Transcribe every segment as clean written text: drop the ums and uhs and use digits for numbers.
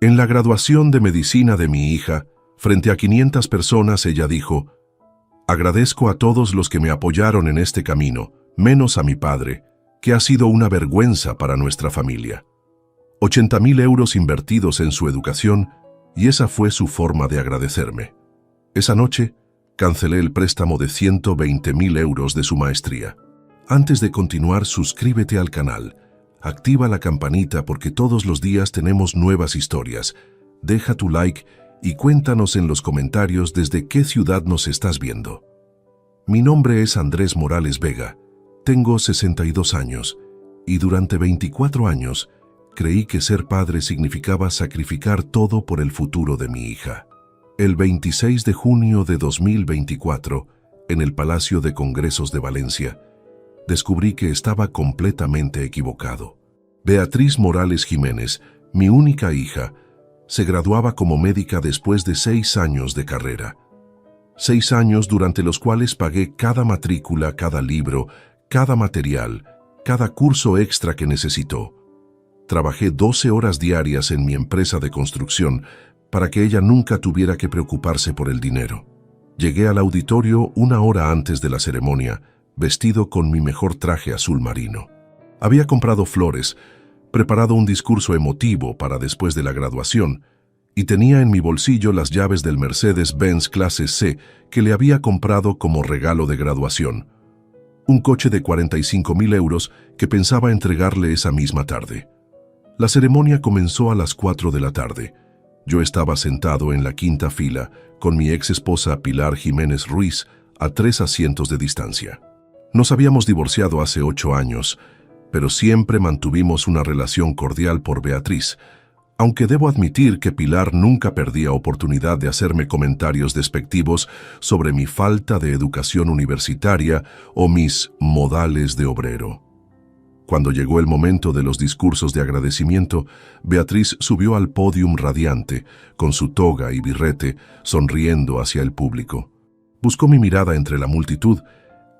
En la graduación de medicina de mi hija, frente a 500 personas, ella dijo: agradezco a todos los que me apoyaron en este camino, menos a mi padre, que ha sido una vergüenza para nuestra familia. 80.000 euros invertidos en su educación, y esa fue su forma de agradecerme. Esa noche, cancelé el préstamo de 120.000 euros de su maestría. Antes de continuar, suscríbete al canal, activa la campanita porque todos los días tenemos nuevas historias. Deja tu like y cuéntanos en los comentarios desde qué ciudad nos estás viendo. Mi nombre es Andrés Morales Vega, tengo 62 años y durante 24 años creí que ser padre significaba sacrificar todo por el futuro de mi hija. El 26 de junio de 2024, en el Palacio de Congresos de Valencia, descubrí que estaba completamente equivocado. Beatriz Morales Jiménez, mi única hija, se graduaba como médica después de 6 años de carrera. 6 años durante los cuales pagué cada matrícula, cada libro, cada material, cada curso extra que necesitó. Trabajé 12 horas diarias en mi empresa de construcción para que ella nunca tuviera que preocuparse por el dinero. Llegué al auditorio 1 hora antes de la ceremonia, vestido con mi mejor traje azul marino. Había comprado flores, preparado un discurso emotivo para después de la graduación, y tenía en mi bolsillo las llaves del Mercedes-Benz Clase C que le había comprado como regalo de graduación. Un coche de 45.000 euros que pensaba entregarle esa misma tarde. La ceremonia comenzó a las 4 de la tarde. Yo estaba sentado en la 5ª fila con mi ex esposa Pilar Jiménez Ruiz a 3 asientos de distancia. Nos habíamos divorciado hace 8 años, pero siempre mantuvimos una relación cordial por Beatriz, aunque debo admitir que Pilar nunca perdía oportunidad de hacerme comentarios despectivos sobre mi falta de educación universitaria o mis modales de obrero. Cuando llegó el momento de los discursos de agradecimiento, Beatriz subió al pódium radiante, con su toga y birrete, sonriendo hacia el público. Buscó mi mirada entre la multitud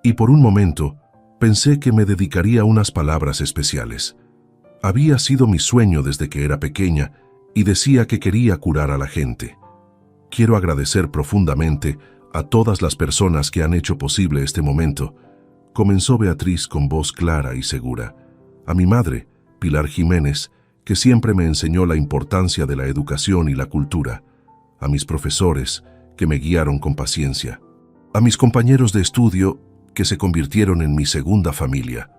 y por un momento pensé que me dedicaría unas palabras especiales. Había sido mi sueño desde que era pequeña y decía que quería curar a la gente. Quiero agradecer profundamente a todas las personas que han hecho posible este momento, comenzó Beatriz con voz clara y segura. A mi madre, Pilar Jiménez, que siempre me enseñó la importancia de la educación y la cultura. A mis profesores, que me guiaron con paciencia. A mis compañeros de estudio, que se convirtieron en mi segunda familia.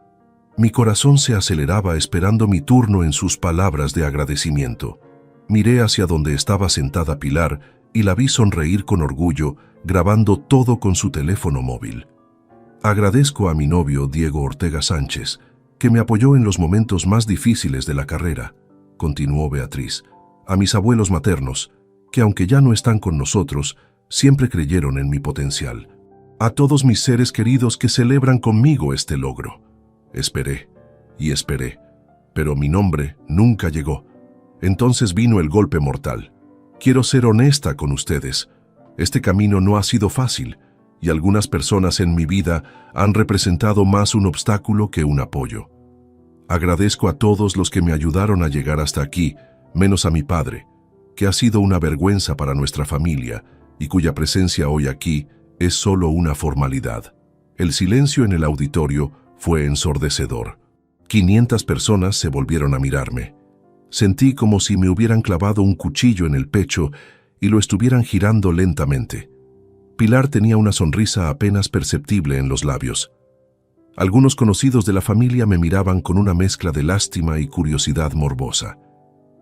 Mi corazón se aceleraba esperando mi turno en sus palabras de agradecimiento. Miré hacia donde estaba sentada Pilar y la vi sonreír con orgullo, grabando todo con su teléfono móvil. Agradezco a mi novio Diego Ortega Sánchez, que me apoyó en los momentos más difíciles de la carrera, continuó Beatriz. A mis abuelos maternos, que aunque ya no están con nosotros, siempre creyeron en mi potencial. A todos mis seres queridos que celebran conmigo este logro. Esperé y esperé, pero mi nombre nunca llegó. Entonces vino el golpe mortal. Quiero ser honesta con ustedes. Este camino no ha sido fácil y algunas personas en mi vida han representado más un obstáculo que un apoyo. Agradezco a todos los que me ayudaron a llegar hasta aquí, menos a mi padre, que ha sido una vergüenza para nuestra familia y cuya presencia hoy aquí es solo una formalidad. El silencio en el auditorio fue ensordecedor. 500 personas se volvieron a mirarme. Sentí como si me hubieran clavado un cuchillo en el pecho y lo estuvieran girando lentamente. Pilar tenía una sonrisa apenas perceptible en los labios. Algunos conocidos de la familia me miraban con una mezcla de lástima y curiosidad morbosa.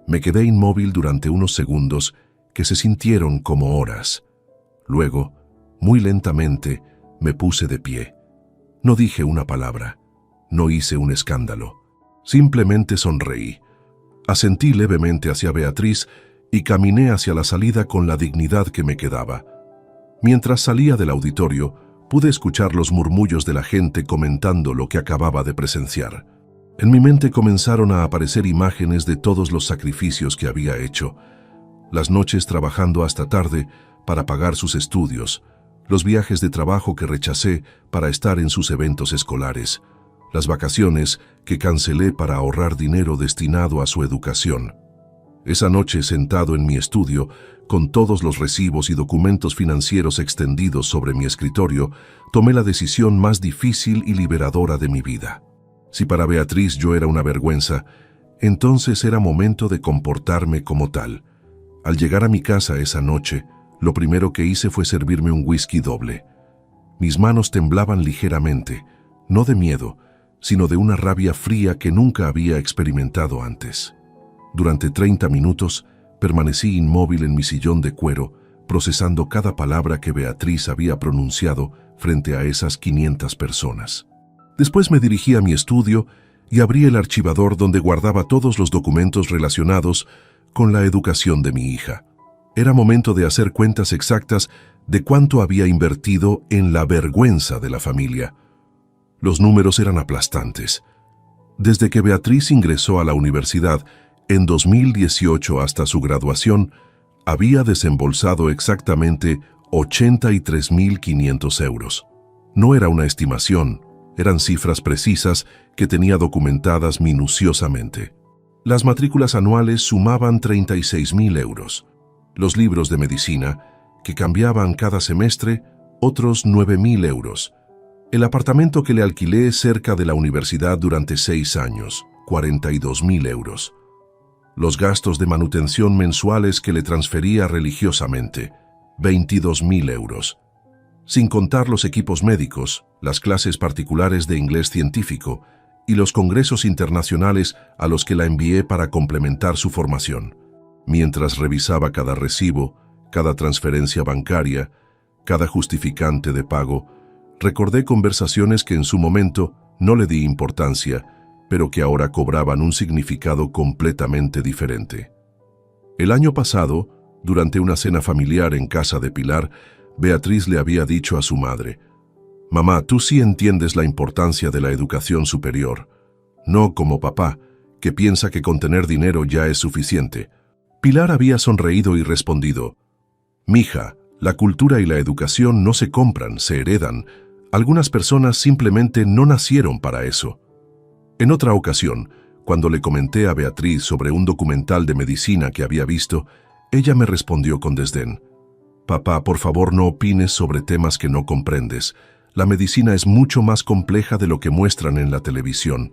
Me quedé inmóvil durante unos segundos que se sintieron como horas. Luego, muy lentamente, me puse de pie. No dije una palabra, no hice un escándalo. Simplemente sonreí. Asentí levemente hacia Beatriz y caminé hacia la salida con la dignidad que me quedaba. Mientras salía del auditorio, pude escuchar los murmullos de la gente comentando lo que acababa de presenciar. En mi mente comenzaron a aparecer imágenes de todos los sacrificios que había hecho. Las noches trabajando hasta tarde para pagar sus estudios, los viajes de trabajo que rechacé para estar en sus eventos escolares, las vacaciones que cancelé para ahorrar dinero destinado a su educación. Esa noche, sentado en mi estudio, con todos los recibos y documentos financieros extendidos sobre mi escritorio, tomé la decisión más difícil y liberadora de mi vida. Si para Beatriz yo era una vergüenza, entonces era momento de comportarme como tal. Al llegar a mi casa esa noche, lo primero que hice fue servirme un whisky doble. Mis manos temblaban ligeramente, no de miedo, sino de una rabia fría que nunca había experimentado antes. Durante 30 minutos, permanecí inmóvil en mi sillón de cuero, procesando cada palabra que Beatriz había pronunciado frente a esas 500 personas. Después me dirigí a mi estudio y abrí el archivador donde guardaba todos los documentos relacionados con la educación de mi hija. Era momento de hacer cuentas exactas de cuánto había invertido en la vergüenza de la familia. Los números eran aplastantes. Desde que Beatriz ingresó a la universidad en 2018 hasta su graduación, había desembolsado exactamente 83.500 euros. No era una estimación, eran cifras precisas que tenía documentadas minuciosamente. Las matrículas anuales sumaban 36.000 euros. Los libros de medicina, que cambiaban cada semestre, otros 9.000 euros. El apartamento que le alquilé cerca de la universidad durante 6 años, 42.000 euros. Los gastos de manutención mensuales que le transfería religiosamente, 22.000 euros. Sin contar los equipos médicos, las clases particulares de inglés científico y los congresos internacionales a los que la envié para complementar su formación. Mientras revisaba cada recibo, cada transferencia bancaria, cada justificante de pago, recordé conversaciones que en su momento no le di importancia, pero que ahora cobraban un significado completamente diferente. El año pasado, durante una cena familiar en casa de Pilar, Beatriz le había dicho a su madre: «Mamá, tú sí entiendes la importancia de la educación superior. No como papá, que piensa que con tener dinero ya es suficiente». Pilar había sonreído y respondido: «Mija, la cultura y la educación no se compran, se heredan. Algunas personas simplemente no nacieron para eso». En otra ocasión, cuando le comenté a Beatriz sobre un documental de medicina que había visto, ella me respondió con desdén: «Papá, por favor no opines sobre temas que no comprendes. La medicina es mucho más compleja de lo que muestran en la televisión».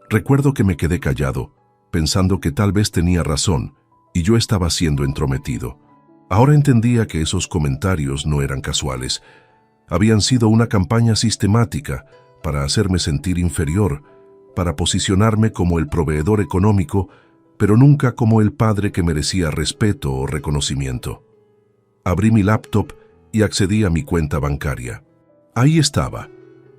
Recuerdo que me quedé callado, pensando que tal vez tenía razón, y yo estaba siendo entrometido. Ahora entendía que esos comentarios no eran casuales. Habían sido una campaña sistemática para hacerme sentir inferior, para posicionarme como el proveedor económico, pero nunca como el padre que merecía respeto o reconocimiento. Abrí mi laptop y accedí a mi cuenta bancaria. Ahí estaba,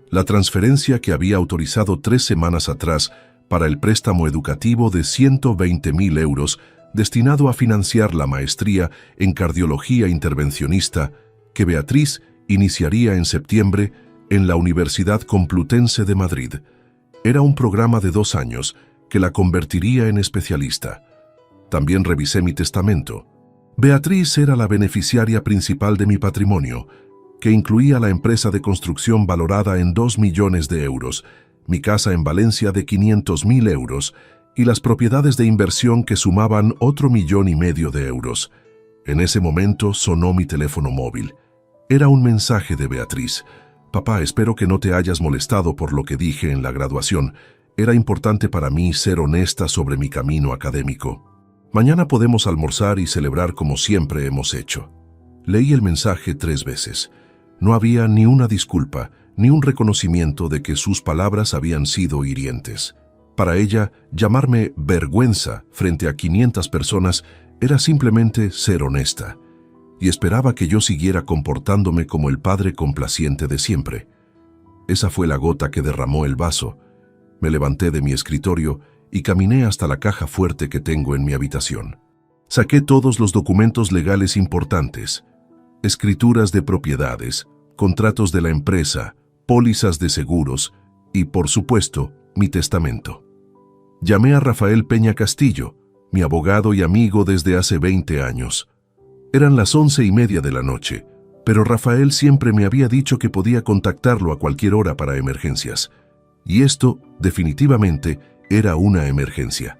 la transferencia que había autorizado 3 semanas atrás para el préstamo educativo de 120.000 euros destinado a financiar la maestría en cardiología intervencionista que Beatriz iniciaría en septiembre en la Universidad Complutense de Madrid. Era un programa de 2 años que la convertiría en especialista. También revisé mi testamento. Beatriz era la beneficiaria principal de mi patrimonio, que incluía la empresa de construcción valorada en 2 millones de euros, mi casa en Valencia de 500.000 euros y las propiedades de inversión que sumaban otro 1,5 millones de euros. En ese momento sonó mi teléfono móvil. Era un mensaje de Beatriz. «Papá, espero que no te hayas molestado por lo que dije en la graduación. Era importante para mí ser honesta sobre mi camino académico. Mañana podemos almorzar y celebrar como siempre hemos hecho». Leí el mensaje 3 veces. No había ni una disculpa, ni un reconocimiento de que sus palabras habían sido hirientes. Para ella, llamarme vergüenza frente a 500 personas era simplemente ser honesta, y esperaba que yo siguiera comportándome como el padre complaciente de siempre. Esa fue la gota que derramó el vaso. Me levanté de mi escritorio y caminé hasta la caja fuerte que tengo en mi habitación. Saqué todos los documentos legales importantes: escrituras de propiedades, contratos de la empresa, pólizas de seguros y, por supuesto, mi testamento. Llamé a Rafael Peña Castillo, mi abogado y amigo desde hace 20 años. Eran las 11:30 de la noche, pero Rafael siempre me había dicho que podía contactarlo a cualquier hora para emergencias. Y esto, definitivamente, era una emergencia.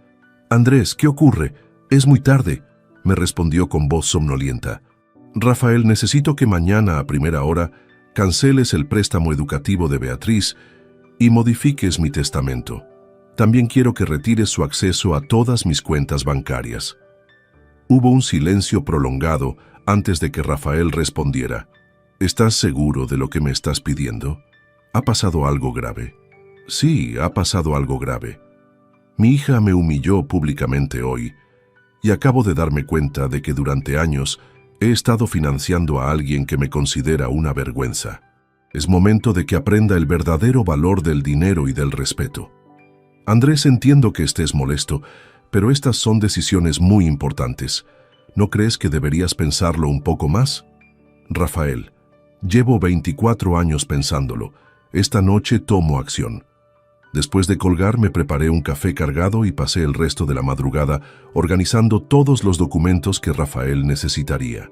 «Andrés, ¿qué ocurre? Es muy tarde, me respondió con voz somnolienta. Rafael, necesito que mañana a primera hora canceles el préstamo educativo de Beatriz y modifiques mi testamento. También quiero que retires su acceso a todas mis cuentas bancarias. Hubo un silencio prolongado antes de que Rafael respondiera. ¿Estás seguro de lo que me estás pidiendo? ¿Ha pasado algo grave? Sí, ha pasado algo grave. Mi hija me humilló públicamente hoy y acabo de darme cuenta de que durante años he estado financiando a alguien que me considera una vergüenza. Es momento de que aprenda el verdadero valor del dinero y del respeto. Andrés, entiendo que estés molesto, pero estas son decisiones muy importantes. ¿No crees que deberías pensarlo un poco más? Rafael, llevo 24 años pensándolo. Esta noche tomo acción. Después de colgar, me preparé un café cargado y pasé el resto de la madrugada organizando todos los documentos que Rafael necesitaría.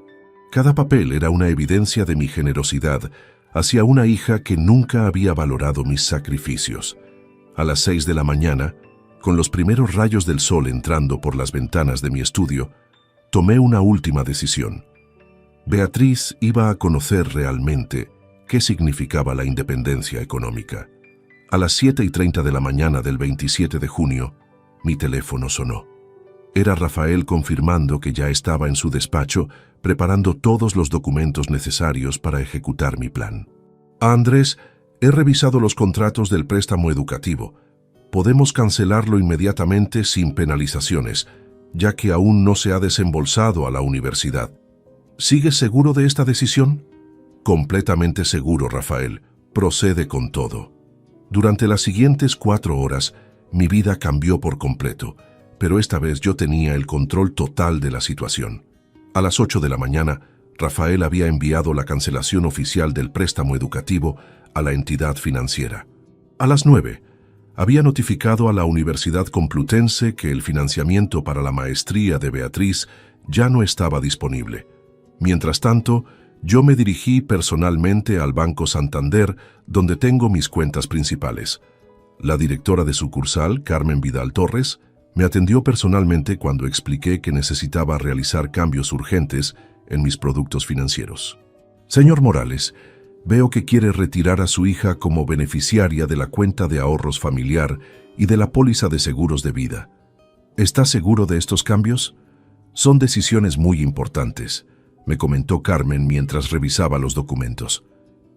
Cada papel era una evidencia de mi generosidad hacia una hija que nunca había valorado mis sacrificios. A las 6 de la mañana, con los primeros rayos del sol entrando por las ventanas de mi estudio, tomé una última decisión. Beatriz iba a conocer realmente qué significaba la independencia económica. A las 7:30 de la mañana del 27 de junio, mi teléfono sonó. Era Rafael confirmando que ya estaba en su despacho preparando todos los documentos necesarios para ejecutar mi plan. Andrés, he revisado los contratos del préstamo educativo. Podemos cancelarlo inmediatamente sin penalizaciones, ya que aún no se ha desembolsado a la universidad. ¿Sigues seguro de esta decisión? Completamente seguro, Rafael. Procede con todo. Durante las siguientes 4 horas, mi vida cambió por completo, pero esta vez yo tenía el control total de la situación. A las 8 de la mañana, Rafael había enviado la cancelación oficial del préstamo educativo a la entidad financiera. A las 9, había notificado a la Universidad Complutense que el financiamiento para la maestría de Beatriz ya no estaba disponible. Mientras tanto, yo me dirigí personalmente al Banco Santander, donde tengo mis cuentas principales. La directora de sucursal, Carmen Vidal Torres, me atendió personalmente cuando expliqué que necesitaba realizar cambios urgentes en mis productos financieros. Señor Morales, veo que quiere retirar a su hija como beneficiaria de la cuenta de ahorros familiar y de la póliza de seguros de vida. ¿Está seguro de estos cambios? Son decisiones muy importantes, me comentó Carmen mientras revisaba los documentos.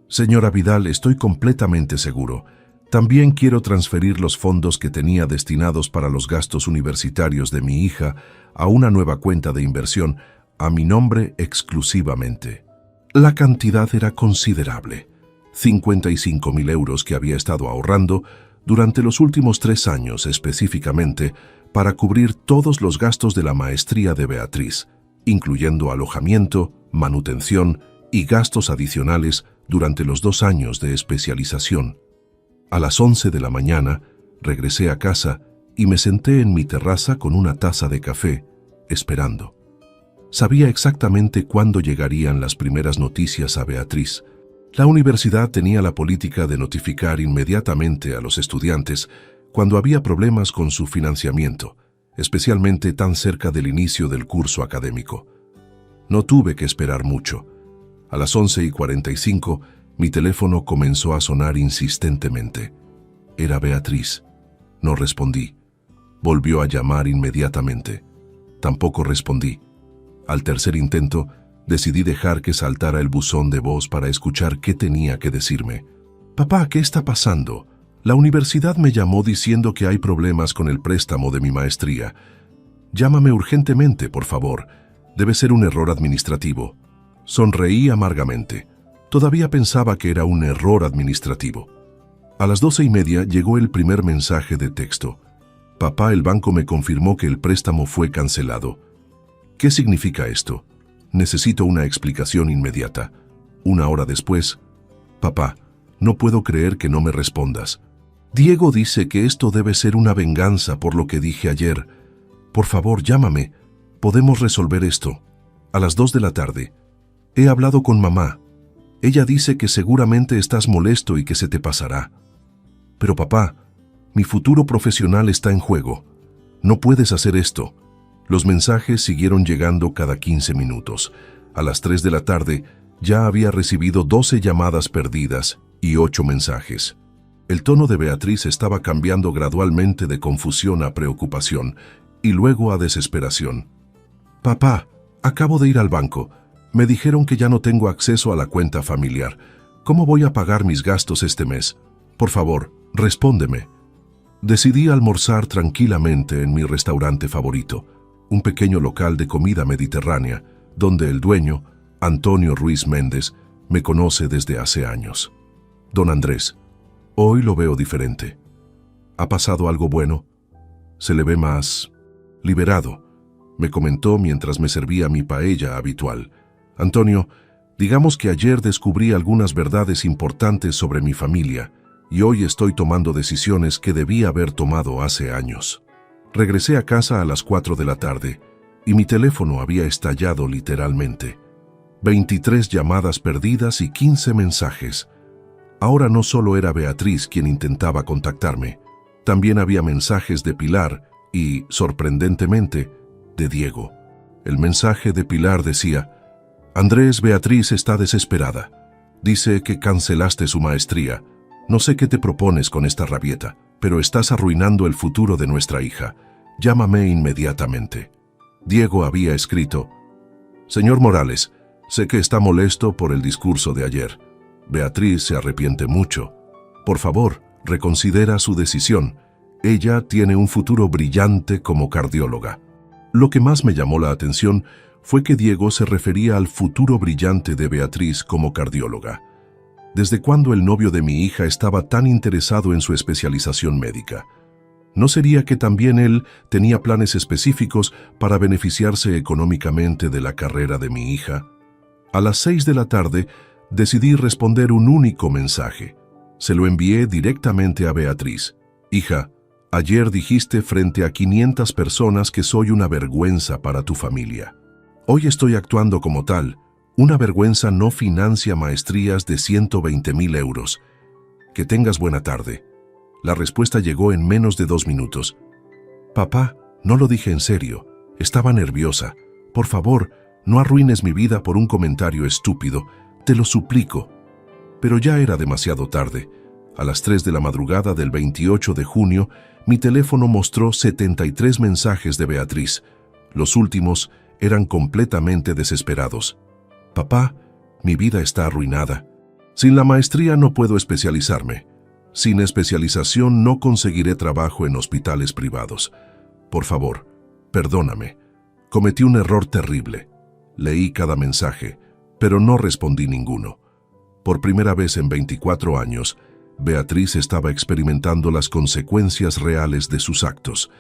Señora Vidal, estoy completamente seguro. También quiero transferir los fondos que tenía destinados para los gastos universitarios de mi hija a una nueva cuenta de inversión a mi nombre exclusivamente. La cantidad era considerable, 55.000 euros que había estado ahorrando durante los últimos 3 años específicamente para cubrir todos los gastos de la maestría de Beatriz, incluyendo alojamiento, manutención y gastos adicionales durante los 2 años de especialización. A las 11 de la mañana, regresé a casa y me senté en mi terraza con una taza de café, esperando. Sabía exactamente cuándo llegarían las primeras noticias a Beatriz. La universidad tenía la política de notificar inmediatamente a los estudiantes cuando había problemas con su financiamiento, especialmente tan cerca del inicio del curso académico. No tuve que esperar mucho. A las 11:45, mi teléfono comenzó a sonar insistentemente. Era Beatriz. No respondí. Volvió a llamar inmediatamente. Tampoco respondí. Al tercer intento, decidí dejar que saltara el buzón de voz para escuchar qué tenía que decirme. «Papá, ¿qué está pasando? La universidad me llamó diciendo que hay problemas con el préstamo de mi maestría. Llámame urgentemente, por favor. Debe ser un error administrativo». Sonreí amargamente. Todavía pensaba que era un error administrativo. A las 12:30 llegó el primer mensaje de texto. «Papá, el banco me confirmó que el préstamo fue cancelado». ¿Qué significa esto? Necesito una explicación inmediata. 1 hora después, «Papá, no puedo creer que no me respondas. Diego dice que esto debe ser una venganza por lo que dije ayer. Por favor, llámame. Podemos resolver esto». A las 2 de la tarde, «He hablado con mamá. Ella dice que seguramente estás molesto y que se te pasará. Pero papá, mi futuro profesional está en juego. No puedes hacer esto. Los mensajes siguieron llegando cada 15 minutos. A las 3 de la tarde ya había recibido 12 llamadas perdidas y 8 mensajes. El tono de Beatriz estaba cambiando gradualmente de confusión a preocupación y luego a desesperación. «Papá, acabo de ir al banco. Me dijeron que ya no tengo acceso a la cuenta familiar. ¿Cómo voy a pagar mis gastos este mes? Por favor, respóndeme». Decidí almorzar tranquilamente en mi restaurante favorito, un pequeño local de comida mediterránea, donde el dueño, Antonio Ruiz Méndez, me conoce desde hace años. «Don Andrés, hoy lo veo diferente. ¿Ha pasado algo bueno? Se le ve más liberado», me comentó mientras me servía mi paella habitual. «Antonio, digamos que ayer descubrí algunas verdades importantes sobre mi familia y hoy estoy tomando decisiones que debí haber tomado hace años». Regresé a casa a las 4 de la tarde y mi teléfono había estallado literalmente. 23 llamadas perdidas y 15 mensajes. Ahora no solo era Beatriz quien intentaba contactarme, también había mensajes de Pilar y, sorprendentemente, de Diego. El mensaje de Pilar decía: «Andrés, Beatriz está desesperada. Dice que cancelaste su maestría. No sé qué te propones con esta rabieta, pero estás arruinando el futuro de nuestra hija. Llámame inmediatamente». Diego había escrito: «Señor Morales, sé que está molesto por el discurso de ayer. Beatriz se arrepiente mucho. Por favor, reconsidera su decisión. Ella tiene un futuro brillante como cardióloga». Lo que más me llamó la atención fue que Diego se refería al futuro brillante de Beatriz como cardióloga. ¿Desde cuándo el novio de mi hija estaba tan interesado en su especialización médica? ¿No sería que también él tenía planes específicos para beneficiarse económicamente de la carrera de mi hija? A las 6 de la tarde decidí responder un único mensaje. Se lo envié directamente a Beatriz. «Hija, ayer dijiste frente a 500 personas que soy una vergüenza para tu familia. Hoy estoy actuando como tal. Una vergüenza no financia maestrías de 120.000 euros. Que tengas buena tarde». La respuesta llegó en menos de 2 minutos. «Papá, no lo dije en serio. Estaba nerviosa. Por favor, no arruines mi vida por un comentario estúpido. Te lo suplico». Pero ya era demasiado tarde. A las 3 de la madrugada del 28 de junio, mi teléfono mostró 73 mensajes de Beatriz. Los últimos eran completamente desesperados. «Papá, mi vida está arruinada. Sin la maestría no puedo especializarme. Sin especialización no conseguiré trabajo en hospitales privados. Por favor, perdóname. Cometí un error terrible. Leí cada mensaje, pero no respondí ninguno». Por primera vez en 24 años, Beatriz estaba experimentando las consecuencias reales de sus actos,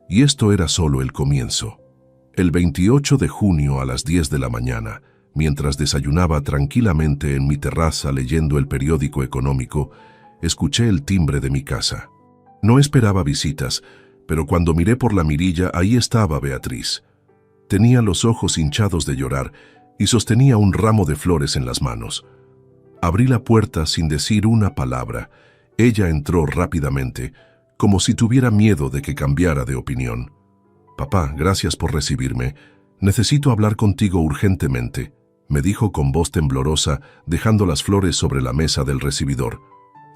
y esto era solo el comienzo. El 28 de junio a las 10 de la mañana, mientras desayunaba tranquilamente en mi terraza leyendo el periódico económico, escuché el timbre de mi casa. No esperaba visitas, pero cuando miré por la mirilla, ahí estaba Beatriz. Tenía los ojos hinchados de llorar y sostenía un ramo de flores en las manos. Abrí la puerta sin decir una palabra. Ella entró rápidamente, como si tuviera miedo de que cambiara de opinión. «Papá, gracias por recibirme. Necesito hablar contigo urgentemente», me dijo con voz temblorosa, dejando las flores sobre la mesa del recibidor.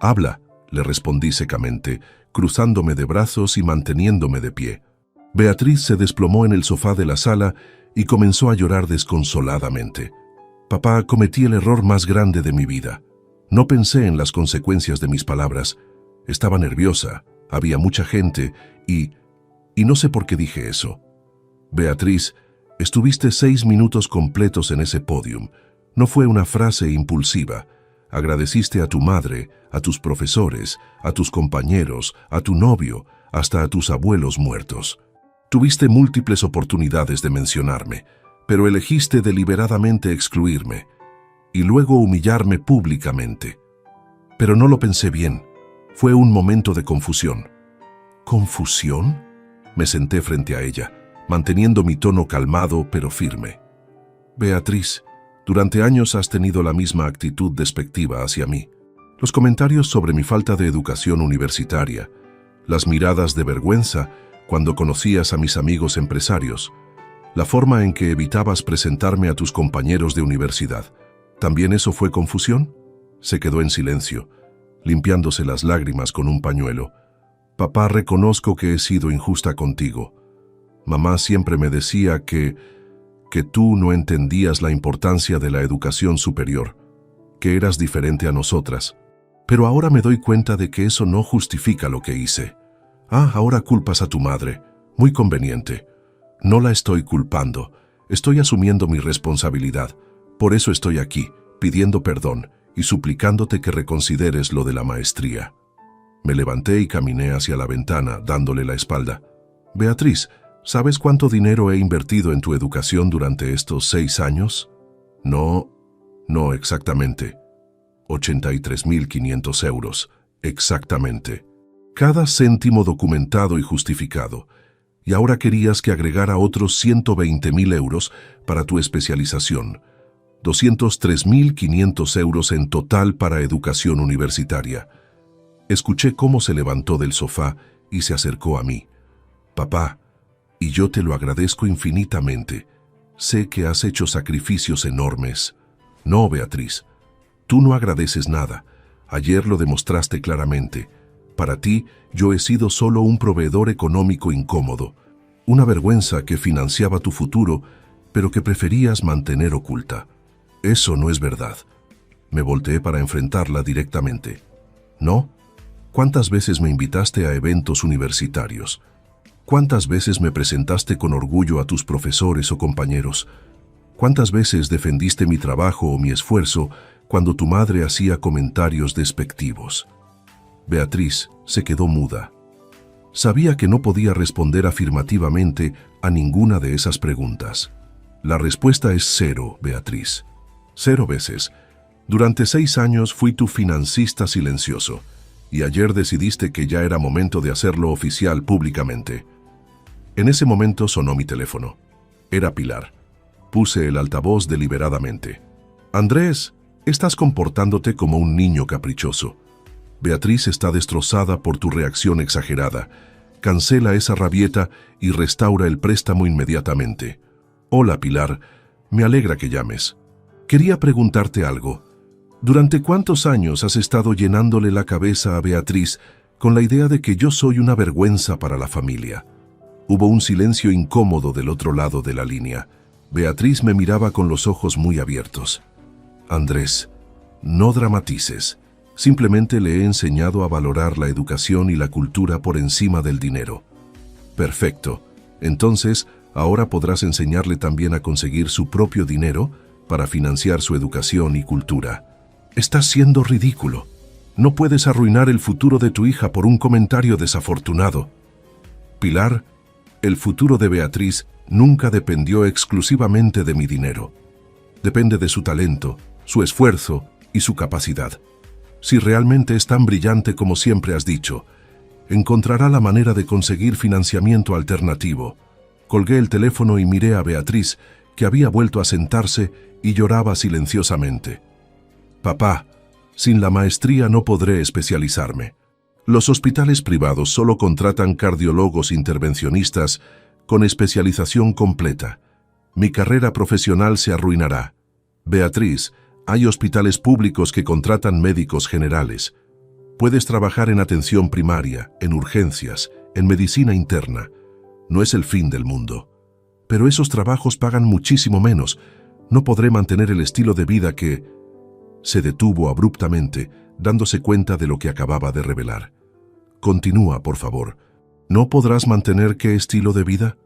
«Habla», le respondí secamente, cruzándome de brazos y manteniéndome de pie. Beatriz se desplomó en el sofá de la sala y comenzó a llorar desconsoladamente. «Papá, cometí el error más grande de mi vida. No pensé en las consecuencias de mis palabras. Estaba nerviosa, había mucha gente y no sé por qué dije eso». «Beatriz, estuviste 6 minutos completos en ese podium. No fue una frase impulsiva. Agradeciste a tu madre, a tus profesores, a tus compañeros, a tu novio, hasta a tus abuelos muertos. Tuviste múltiples oportunidades de mencionarme, pero elegiste deliberadamente excluirme y luego humillarme públicamente. Pero no lo pensé bien. Fue un momento de confusión». «¿Confusión?». Me senté frente a ella, manteniendo mi tono calmado pero firme. «Beatriz, durante años has tenido la misma actitud despectiva hacia mí. Los comentarios sobre mi falta de educación universitaria, las miradas de vergüenza cuando conocías a mis amigos empresarios, la forma en que evitabas presentarme a tus compañeros de universidad. ¿También eso fue confusión? Se quedó en silencio, limpiándose las lágrimas con un pañuelo. Papá, reconozco que he sido injusta contigo. Mamá siempre me decía que tú no entendías la importancia de la educación superior, que eras diferente a nosotras. Pero ahora me doy cuenta de que eso no justifica lo que hice. Ahora culpas a tu madre. Muy conveniente. No la estoy culpando. Estoy asumiendo mi responsabilidad. Por eso estoy aquí, pidiendo perdón y suplicándote que reconsideres lo de la maestría. Me levanté y caminé hacia la ventana, dándole la espalda. Beatriz, ¿sabes cuánto dinero he invertido en tu educación durante estos 6 años? No exactamente. 83.500 euros, exactamente. Cada céntimo documentado y justificado. Y ahora querías que agregara otros 120.000 euros para tu especialización. 203.500 euros en total para educación universitaria. Escuché cómo se levantó del sofá y se acercó a mí. Papá, y yo te lo agradezco infinitamente. Sé que has hecho sacrificios enormes. No, Beatriz, tú no agradeces nada. Ayer lo demostraste claramente. Para ti, yo he sido solo un proveedor económico incómodo, una vergüenza que financiaba tu futuro, pero que preferías mantener oculta. Eso no es verdad. Me volteé para enfrentarla directamente. ¿No? ¿Cuántas veces me invitaste a eventos universitarios? ¿Cuántas veces me presentaste con orgullo a tus profesores o compañeros? ¿Cuántas veces defendiste mi trabajo o mi esfuerzo cuando tu madre hacía comentarios despectivos? Beatriz se quedó muda. Sabía que no podía responder afirmativamente a ninguna de esas preguntas. La respuesta es 0, Beatriz. 0 veces. Durante 6 años fui tu financista silencioso, y ayer decidiste que ya era momento de hacerlo oficial públicamente. En ese momento sonó mi teléfono. Era Pilar. Puse el altavoz deliberadamente. Andrés, estás comportándote como un niño caprichoso. Beatriz está destrozada por tu reacción exagerada. Cancela esa rabieta y restaura el préstamo inmediatamente. Hola, Pilar. Me alegra que llames. Quería preguntarte algo. ¿Durante cuántos años has estado llenándole la cabeza a Beatriz con la idea de que yo soy una vergüenza para la familia? Hubo un silencio incómodo del otro lado de la línea. Beatriz me miraba con los ojos muy abiertos. Andrés, no dramatices. Simplemente le he enseñado a valorar la educación y la cultura por encima del dinero. Perfecto. Entonces, ahora podrás enseñarle también a conseguir su propio dinero para financiar su educación y cultura. Estás siendo ridículo. No puedes arruinar el futuro de tu hija por un comentario desafortunado. Pilar, el futuro de Beatriz nunca dependió exclusivamente de mi dinero. Depende de su talento, su esfuerzo y su capacidad. Si realmente es tan brillante como siempre has dicho, encontrará la manera de conseguir financiamiento alternativo. Colgué el teléfono y miré a Beatriz, que había vuelto a sentarse y lloraba silenciosamente. Papá, sin la maestría no podré especializarme. Los hospitales privados solo contratan cardiólogos intervencionistas con especialización completa. Mi carrera profesional se arruinará. Beatriz, hay hospitales públicos que contratan médicos generales. Puedes trabajar en atención primaria, en urgencias, en medicina interna. No es el fin del mundo. Pero esos trabajos pagan muchísimo menos. No podré mantener el estilo de vida que... Se detuvo abruptamente, dándose cuenta de lo que acababa de revelar. Continúa, por favor. ¿No podrás mantener qué estilo de vida?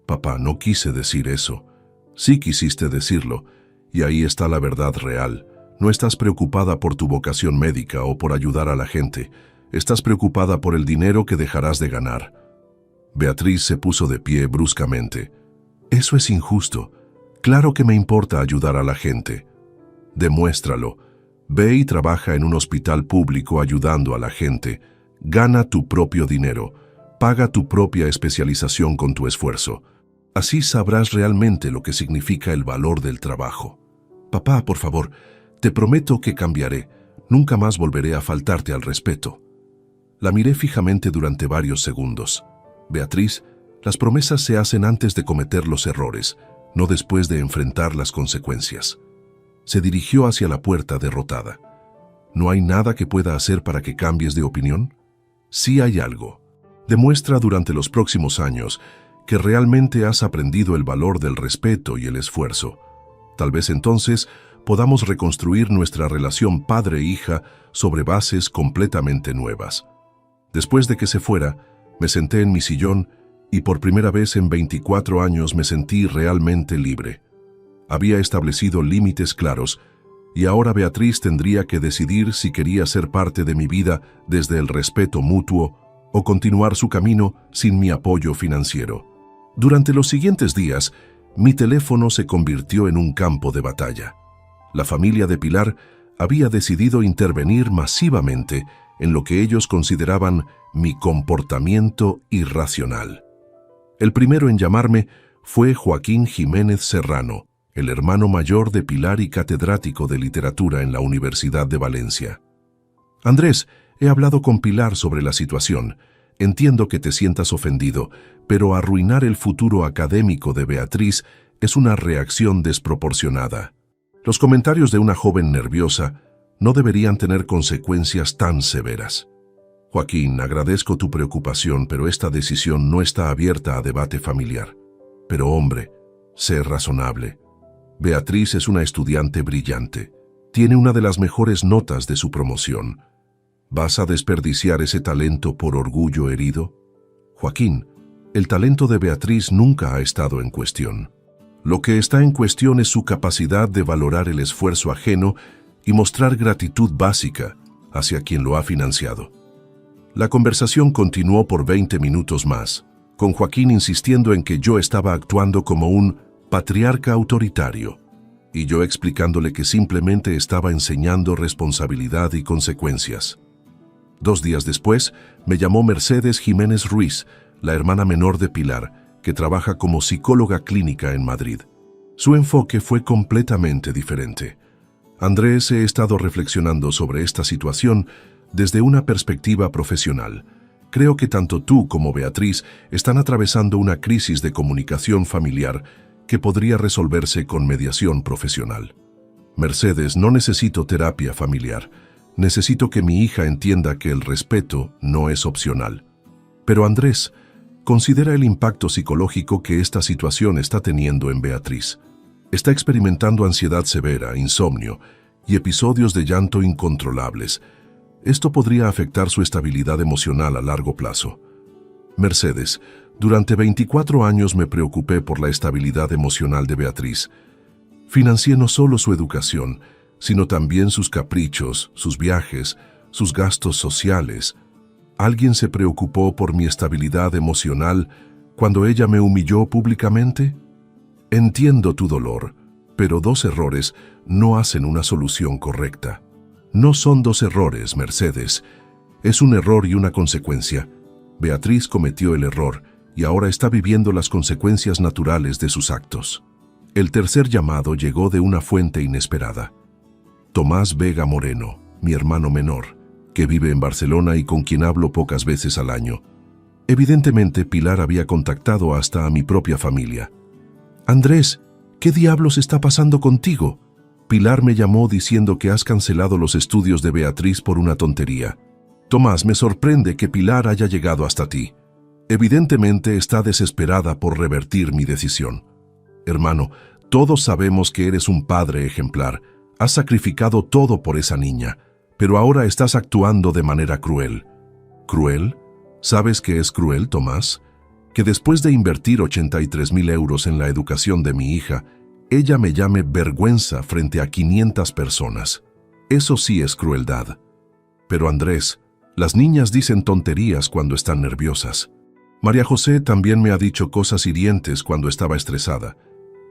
Papá, no quise decir eso. Sí quisiste decirlo. Y ahí está la verdad real. No estás preocupada por tu vocación médica o por ayudar a la gente. Estás preocupada por el dinero que dejarás de ganar. Beatriz se puso de pie bruscamente. Eso es injusto. Claro que me importa ayudar a la gente. Demuéstralo. Ve y trabaja en un hospital público ayudando a la gente. Gana tu propio dinero. Paga tu propia especialización con tu esfuerzo. Así sabrás realmente lo que significa el valor del trabajo. Papá, por favor, te prometo que cambiaré. Nunca más volveré a faltarte al respeto. La miré fijamente durante varios segundos. Beatriz, las promesas se hacen antes de cometer los errores, no después de enfrentar las consecuencias. Se dirigió hacia la puerta derrotada. ¿No hay nada que pueda hacer para que cambies de opinión? Sí hay algo. Demuestra durante los próximos años que realmente has aprendido el valor del respeto y el esfuerzo. Tal vez entonces podamos reconstruir nuestra relación padre-hija sobre bases completamente nuevas. Después de que se fuera, me senté en mi sillón y por primera vez en 24 años me sentí realmente libre. Había establecido límites claros y ahora Beatriz tendría que decidir si quería ser parte de mi vida desde el respeto mutuo o continuar su camino sin mi apoyo financiero. Durante los siguientes días, mi teléfono se convirtió en un campo de batalla. La familia de Pilar había decidido intervenir masivamente en lo que ellos consideraban mi comportamiento irracional. El primero en llamarme fue Joaquín Jiménez Serrano, el hermano mayor de Pilar y catedrático de literatura en la Universidad de Valencia. Andrés, he hablado con Pilar sobre la situación. Entiendo que te sientas ofendido, pero arruinar el futuro académico de Beatriz es una reacción desproporcionada. Los comentarios de una joven nerviosa no deberían tener consecuencias tan severas. Joaquín, agradezco tu preocupación, pero esta decisión no está abierta a debate familiar. Pero hombre, sé razonable. Beatriz es una estudiante brillante. Tiene una de las mejores notas de su promoción. ¿Vas a desperdiciar ese talento por orgullo herido? Joaquín, el talento de Beatriz nunca ha estado en cuestión. Lo que está en cuestión es su capacidad de valorar el esfuerzo ajeno y mostrar gratitud básica hacia quien lo ha financiado. La conversación continuó por 20 minutos más, con Joaquín insistiendo en que yo estaba actuando como un patriarca autoritario, y yo explicándole que simplemente estaba enseñando responsabilidad y consecuencias. 2 días después, me llamó Mercedes Jiménez Ruiz, la hermana menor de Pilar, que trabaja como psicóloga clínica en Madrid. Su enfoque fue completamente diferente. Andrés, he estado reflexionando sobre esta situación desde una perspectiva profesional. Creo que tanto tú como Beatriz están atravesando una crisis de comunicación familiar que podría resolverse con mediación profesional. Mercedes, no necesito terapia familiar. Necesito que mi hija entienda que el respeto no es opcional. Pero Andrés, considera el impacto psicológico que esta situación está teniendo en Beatriz. Está experimentando ansiedad severa, insomnio y episodios de llanto incontrolables. Esto podría afectar su estabilidad emocional a largo plazo. Mercedes, durante 24 años me preocupé por la estabilidad emocional de Beatriz. Financié no solo su educación, sino también sus caprichos, sus viajes, sus gastos sociales. ¿Alguien se preocupó por mi estabilidad emocional cuando ella me humilló públicamente? Entiendo tu dolor, pero 2 errores no hacen una solución correcta. No son 2 errores, Mercedes. Es un error y una consecuencia. Beatriz cometió el error y ahora está viviendo las consecuencias naturales de sus actos. El tercer llamado llegó de una fuente inesperada. Tomás Vega Moreno, mi hermano menor, que vive en Barcelona y con quien hablo pocas veces al año. Evidentemente, Pilar había contactado hasta a mi propia familia. Andrés, ¿qué diablos está pasando contigo? Pilar me llamó diciendo que has cancelado los estudios de Beatriz por una tontería. Tomás, me sorprende que Pilar haya llegado hasta ti. Evidentemente está desesperada por revertir mi decisión. Hermano, todos sabemos que eres un padre ejemplar. Has sacrificado todo por esa niña, pero ahora estás actuando de manera cruel. ¿Cruel? ¿Sabes qué es cruel, Tomás? Que después de invertir 83.000 euros en la educación de mi hija, ella me llame vergüenza frente a 500 personas. Eso sí es crueldad. Pero Andrés, las niñas dicen tonterías cuando están nerviosas. María José también me ha dicho cosas hirientes cuando estaba estresada,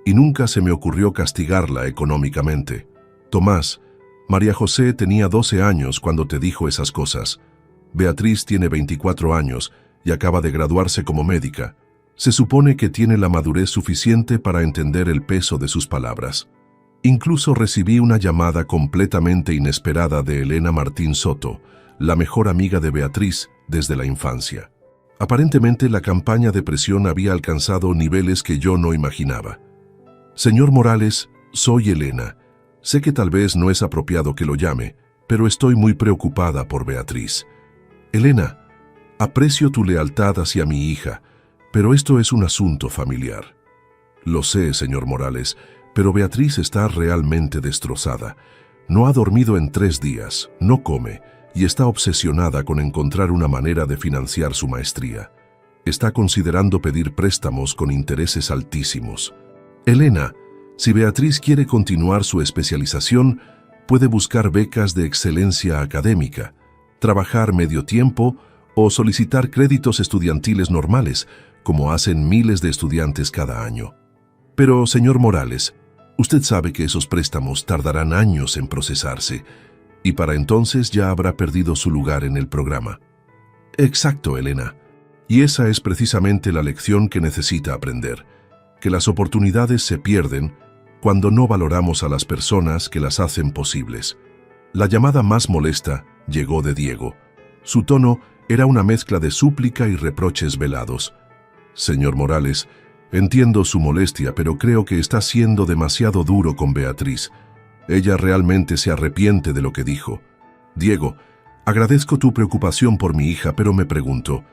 y nunca se me ocurrió castigarla económicamente. Tomás, María José tenía 12 años cuando te dijo esas cosas. Beatriz tiene 24 años y acaba de graduarse como médica. Se supone que tiene la madurez suficiente para entender el peso de sus palabras. Incluso recibí una llamada completamente inesperada de Elena Martín Soto, la mejor amiga de Beatriz desde la infancia. Aparentemente la campaña de presión había alcanzado niveles que yo no imaginaba. Señor Morales, soy Elena. Sé que tal vez no es apropiado que lo llame, pero estoy muy preocupada por Beatriz. Elena, aprecio tu lealtad hacia mi hija, pero esto es un asunto familiar. Lo sé, señor Morales, pero Beatriz está realmente destrozada. No ha dormido en 3 días, no come, y está obsesionada con encontrar una manera de financiar su maestría. Está considerando pedir préstamos con intereses altísimos. Elena, si Beatriz quiere continuar su especialización, puede buscar becas de excelencia académica, trabajar medio tiempo o solicitar créditos estudiantiles normales, como hacen miles de estudiantes cada año. Pero, señor Morales, usted sabe que esos préstamos tardarán años en procesarse, y para entonces ya habrá perdido su lugar en el programa. Exacto, Elena. Y esa es precisamente la lección que necesita aprender, que las oportunidades se pierden cuando no valoramos a las personas que las hacen posibles. La llamada más molesta llegó de Diego. Su tono era una mezcla de súplica y reproches velados. Señor Morales, entiendo su molestia, pero creo que está siendo demasiado duro con Beatriz. Ella realmente se arrepiente de lo que dijo. Diego, agradezco tu preocupación por mi hija, pero me pregunto,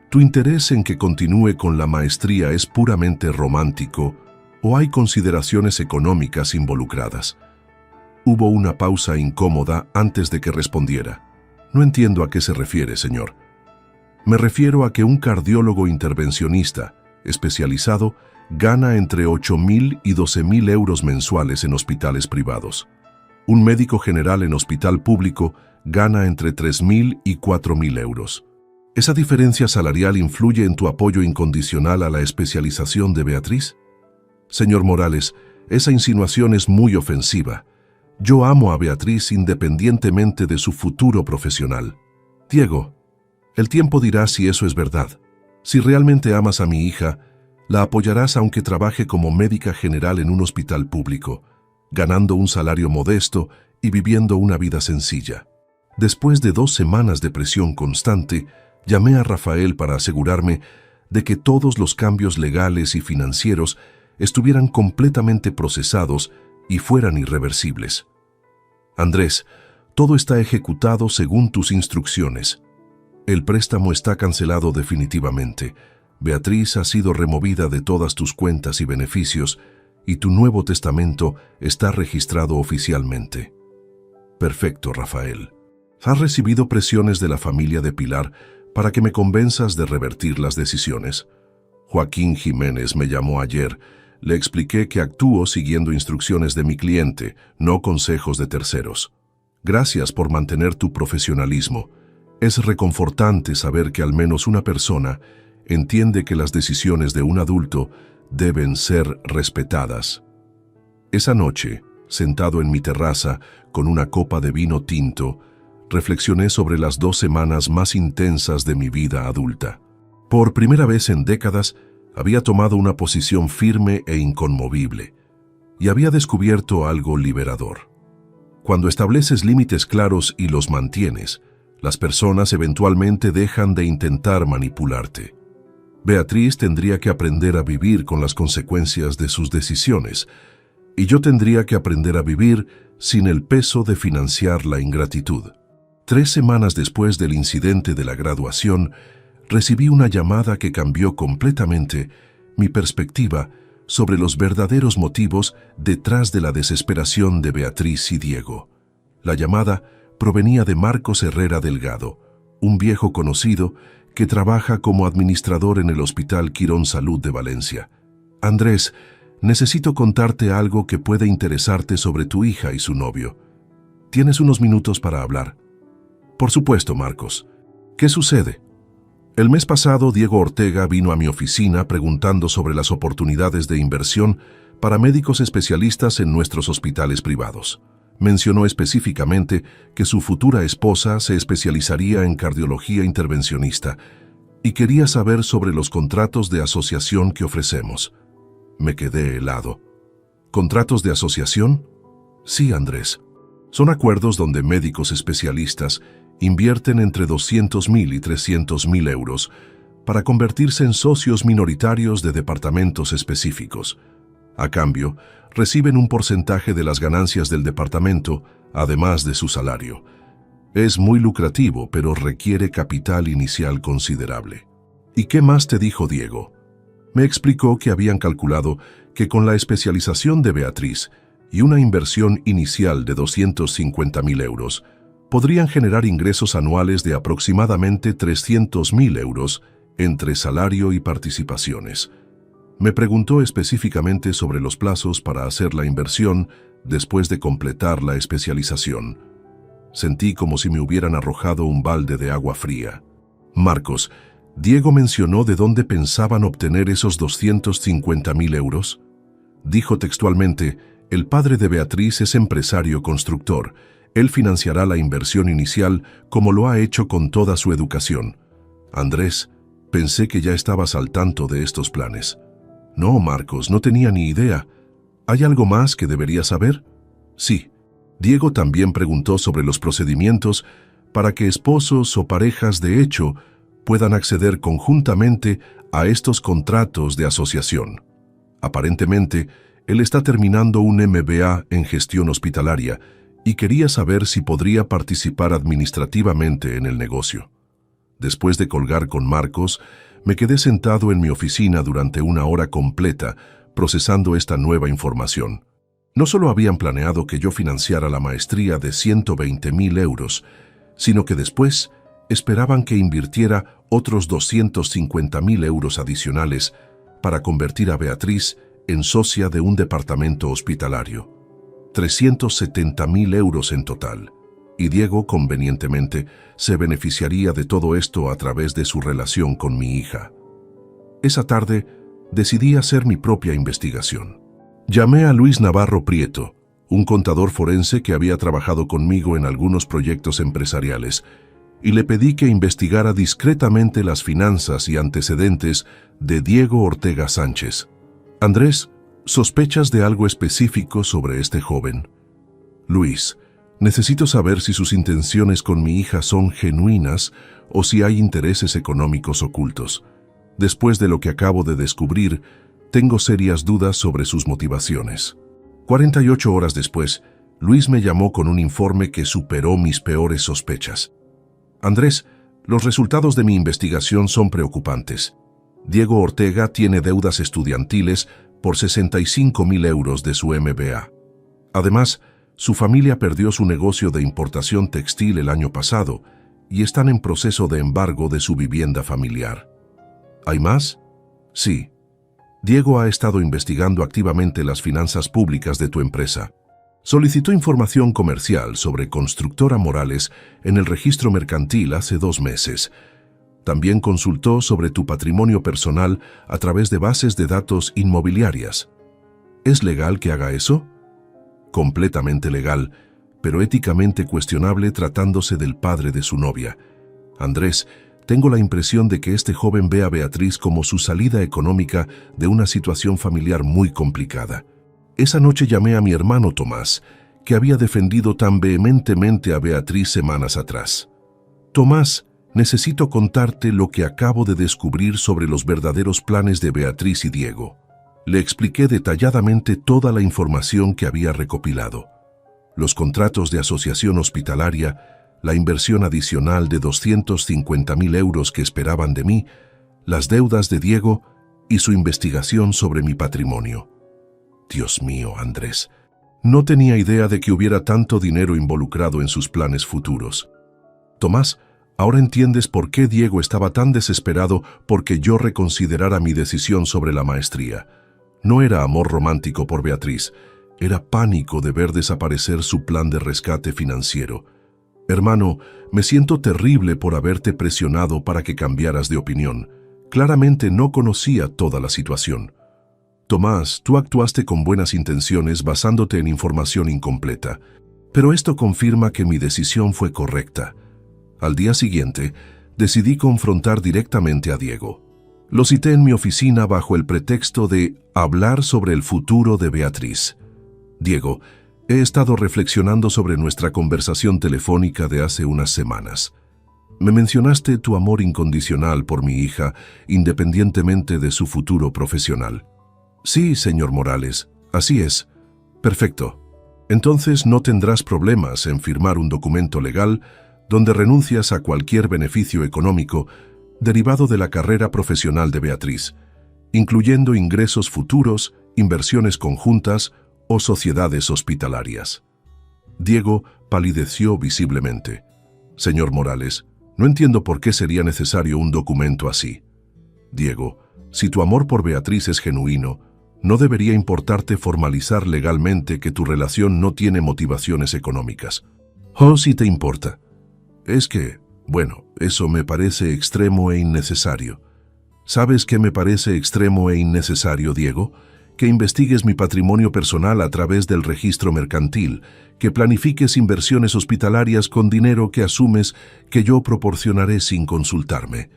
¿tu interés en que continúe con la maestría es puramente romántico o hay consideraciones económicas involucradas? Hubo una pausa incómoda antes de que respondiera. No entiendo a qué se refiere, señor. Me refiero a que un cardiólogo intervencionista especializado gana entre 8.000 y 12.000 euros mensuales en hospitales privados. Un médico general en hospital público gana entre 3.000 y 4.000 euros. ¿Esa diferencia salarial influye en tu apoyo incondicional a la especialización de Beatriz? Señor Morales, esa insinuación es muy ofensiva. Yo amo a Beatriz independientemente de su futuro profesional. Diego, el tiempo dirá si eso es verdad. Si realmente amas a mi hija, la apoyarás aunque trabaje como médica general en un hospital público, ganando un salario modesto y viviendo una vida sencilla. Después de 2 semanas de presión constante, llamé a Rafael para asegurarme de que todos los cambios legales y financieros estuvieran completamente procesados y fueran irreversibles. Andrés, todo está ejecutado según tus instrucciones. El préstamo está cancelado definitivamente. Beatriz ha sido removida de todas tus cuentas y beneficios y tu nuevo testamento está registrado oficialmente. Perfecto, Rafael. ¿Has recibido presiones de la familia de Pilar para que me convenzas de revertir las decisiones? Joaquín Jiménez me llamó ayer. Le expliqué que actúo siguiendo instrucciones de mi cliente, no consejos de terceros. Gracias por mantener tu profesionalismo. Es reconfortante saber que al menos una persona entiende que las decisiones de un adulto deben ser respetadas. Esa noche, sentado en mi terraza con una copa de vino tinto, reflexioné sobre las 2 semanas más intensas de mi vida adulta. Por primera vez en décadas, había tomado una posición firme e inconmovible, y había descubierto algo liberador. Cuando estableces límites claros y los mantienes, las personas eventualmente dejan de intentar manipularte. Beatriz tendría que aprender a vivir con las consecuencias de sus decisiones, y yo tendría que aprender a vivir sin el peso de financiar la ingratitud. 3 semanas después del incidente de la graduación, recibí una llamada que cambió completamente mi perspectiva sobre los verdaderos motivos detrás de la desesperación de Beatriz y Diego. La llamada provenía de Marcos Herrera Delgado, un viejo conocido que trabaja como administrador en el Hospital Quirón Salud de Valencia. Andrés, necesito contarte algo que puede interesarte sobre tu hija y su novio. ¿Tienes unos minutos para hablar? Por supuesto, Marcos. ¿Qué sucede? El mes pasado, Diego Ortega vino a mi oficina preguntando sobre las oportunidades de inversión para médicos especialistas en nuestros hospitales privados. Mencionó específicamente que su futura esposa se especializaría en cardiología intervencionista y quería saber sobre los contratos de asociación que ofrecemos. Me quedé helado. ¿Contratos de asociación? Sí, Andrés. Son acuerdos donde médicos especialistas invierten entre 200.000 y 300.000 euros para convertirse en socios minoritarios de departamentos específicos. A cambio, reciben un porcentaje de las ganancias del departamento, además de su salario. Es muy lucrativo, pero requiere capital inicial considerable. ¿Y qué más te dijo Diego? Me explicó que habían calculado que con la especialización de Beatriz y una inversión inicial de 250.000 euros, podrían generar ingresos anuales de aproximadamente 300.000 euros entre salario y participaciones. Me preguntó específicamente sobre los plazos para hacer la inversión después de completar la especialización. Sentí como si me hubieran arrojado un balde de agua fría. Marcos, ¿Diego mencionó de dónde pensaban obtener esos 250.000 euros? Dijo textualmente: el padre de Beatriz es empresario constructor. Él financiará la inversión inicial como lo ha hecho con toda su educación. Andrés, pensé que ya estabas al tanto de estos planes. No, Marcos, no tenía ni idea. ¿Hay algo más que debería saber? Sí. Diego también preguntó sobre los procedimientos para que esposos o parejas de hecho puedan acceder conjuntamente a estos contratos de asociación. Aparentemente, él está terminando un MBA en gestión hospitalaria y quería saber si podría participar administrativamente en el negocio. Después de colgar con Marcos, me quedé sentado en mi oficina durante una hora completa procesando esta nueva información. No solo habían planeado que yo financiara la maestría de 120.000 euros, sino que después esperaban que invirtiera otros 250.000 euros adicionales para convertir a Beatriz en socia de un departamento hospitalario. 370.000 euros en total. Y Diego, convenientemente, se beneficiaría de todo esto a través de su relación con mi hija. Esa tarde, decidí hacer mi propia investigación. Llamé a Luis Navarro Prieto, un contador forense que había trabajado conmigo en algunos proyectos empresariales, y le pedí que investigara discretamente las finanzas y antecedentes de Diego Ortega Sánchez. Andrés, ¿sospechas de algo específico sobre este joven? Luis, necesito saber si sus intenciones con mi hija son genuinas o si hay intereses económicos ocultos. Después de lo que acabo de descubrir, tengo serias dudas sobre sus motivaciones. 48 horas después, Luis me llamó con un informe que superó mis peores sospechas. Andrés, los resultados de mi investigación son preocupantes. Diego Ortega tiene deudas estudiantiles por 65.000 euros de su MBA. Además, su familia perdió su negocio de importación textil el año pasado y están en proceso de embargo de su vivienda familiar. ¿Hay más? Sí. Diego ha estado investigando activamente las finanzas públicas de tu empresa. Solicitó información comercial sobre Constructora Morales en el registro mercantil hace 2 meses. También consultó sobre tu patrimonio personal a través de bases de datos inmobiliarias. ¿Es legal que haga eso? Completamente legal, pero éticamente cuestionable tratándose del padre de su novia. Andrés, tengo la impresión de que este joven ve a Beatriz como su salida económica de una situación familiar muy complicada. Esa noche llamé a mi hermano Tomás, que había defendido tan vehementemente a Beatriz semanas atrás. Tomás, necesito contarte lo que acabo de descubrir sobre los verdaderos planes de Beatriz y Diego. Le expliqué detalladamente toda la información que había recopilado. Los contratos de asociación hospitalaria, la inversión adicional de 250.000 euros que esperaban de mí, las deudas de Diego y su investigación sobre mi patrimonio. Dios mío, Andrés, no tenía idea de que hubiera tanto dinero involucrado en sus planes futuros. Tomás, ahora entiendes por qué Diego estaba tan desesperado porque yo reconsiderara mi decisión sobre la maestría. No era amor romántico por Beatriz, era pánico de ver desaparecer su plan de rescate financiero. Hermano, me siento terrible por haberte presionado para que cambiaras de opinión. Claramente no conocía toda la situación. Tomás, tú actuaste con buenas intenciones basándote en información incompleta, pero esto confirma que mi decisión fue correcta. Al día siguiente, decidí confrontar directamente a Diego. Lo cité en mi oficina bajo el pretexto de hablar sobre el futuro de Beatriz. Diego, he estado reflexionando sobre nuestra conversación telefónica de hace unas semanas. Me mencionaste tu amor incondicional por mi hija, independientemente de su futuro profesional. Sí, señor Morales, así es. Perfecto. Entonces no tendrás problemas en firmar un documento legal donde renuncias a cualquier beneficio económico derivado de la carrera profesional de Beatriz, incluyendo ingresos futuros, inversiones conjuntas o sociedades hospitalarias. Diego palideció visiblemente. Señor Morales, no entiendo por qué sería necesario un documento así. Diego, si tu amor por Beatriz es genuino, no debería importarte formalizar legalmente que tu relación no tiene motivaciones económicas. Oh, sí te importa. Es que, bueno, eso me parece extremo e innecesario. ¿Sabes qué me parece extremo e innecesario, Diego? Que investigues mi patrimonio personal a través del registro mercantil, que planifiques inversiones hospitalarias con dinero que asumes que yo proporcionaré sin consultarme,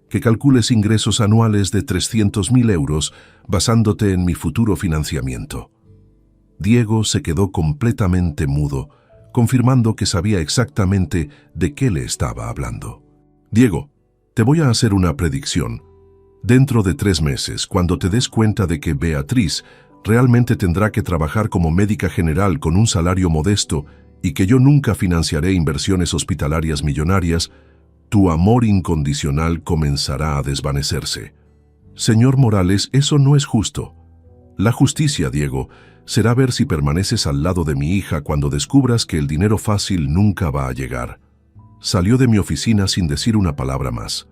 que calcules ingresos anuales de 300.000 euros basándote en mi futuro financiamiento. Diego se quedó completamente mudo, confirmando que sabía exactamente de qué le estaba hablando. Diego, te voy a hacer una predicción. Dentro de 3 meses, cuando te des cuenta de que Beatriz realmente tendrá que trabajar como médica general con un salario modesto y que yo nunca financiaré inversiones hospitalarias millonarias, tu amor incondicional comenzará a desvanecerse. Señor Morales, eso no es justo. La justicia, Diego, será ver si permaneces al lado de mi hija cuando descubras que el dinero fácil nunca va a llegar. Salió de mi oficina sin decir una palabra más.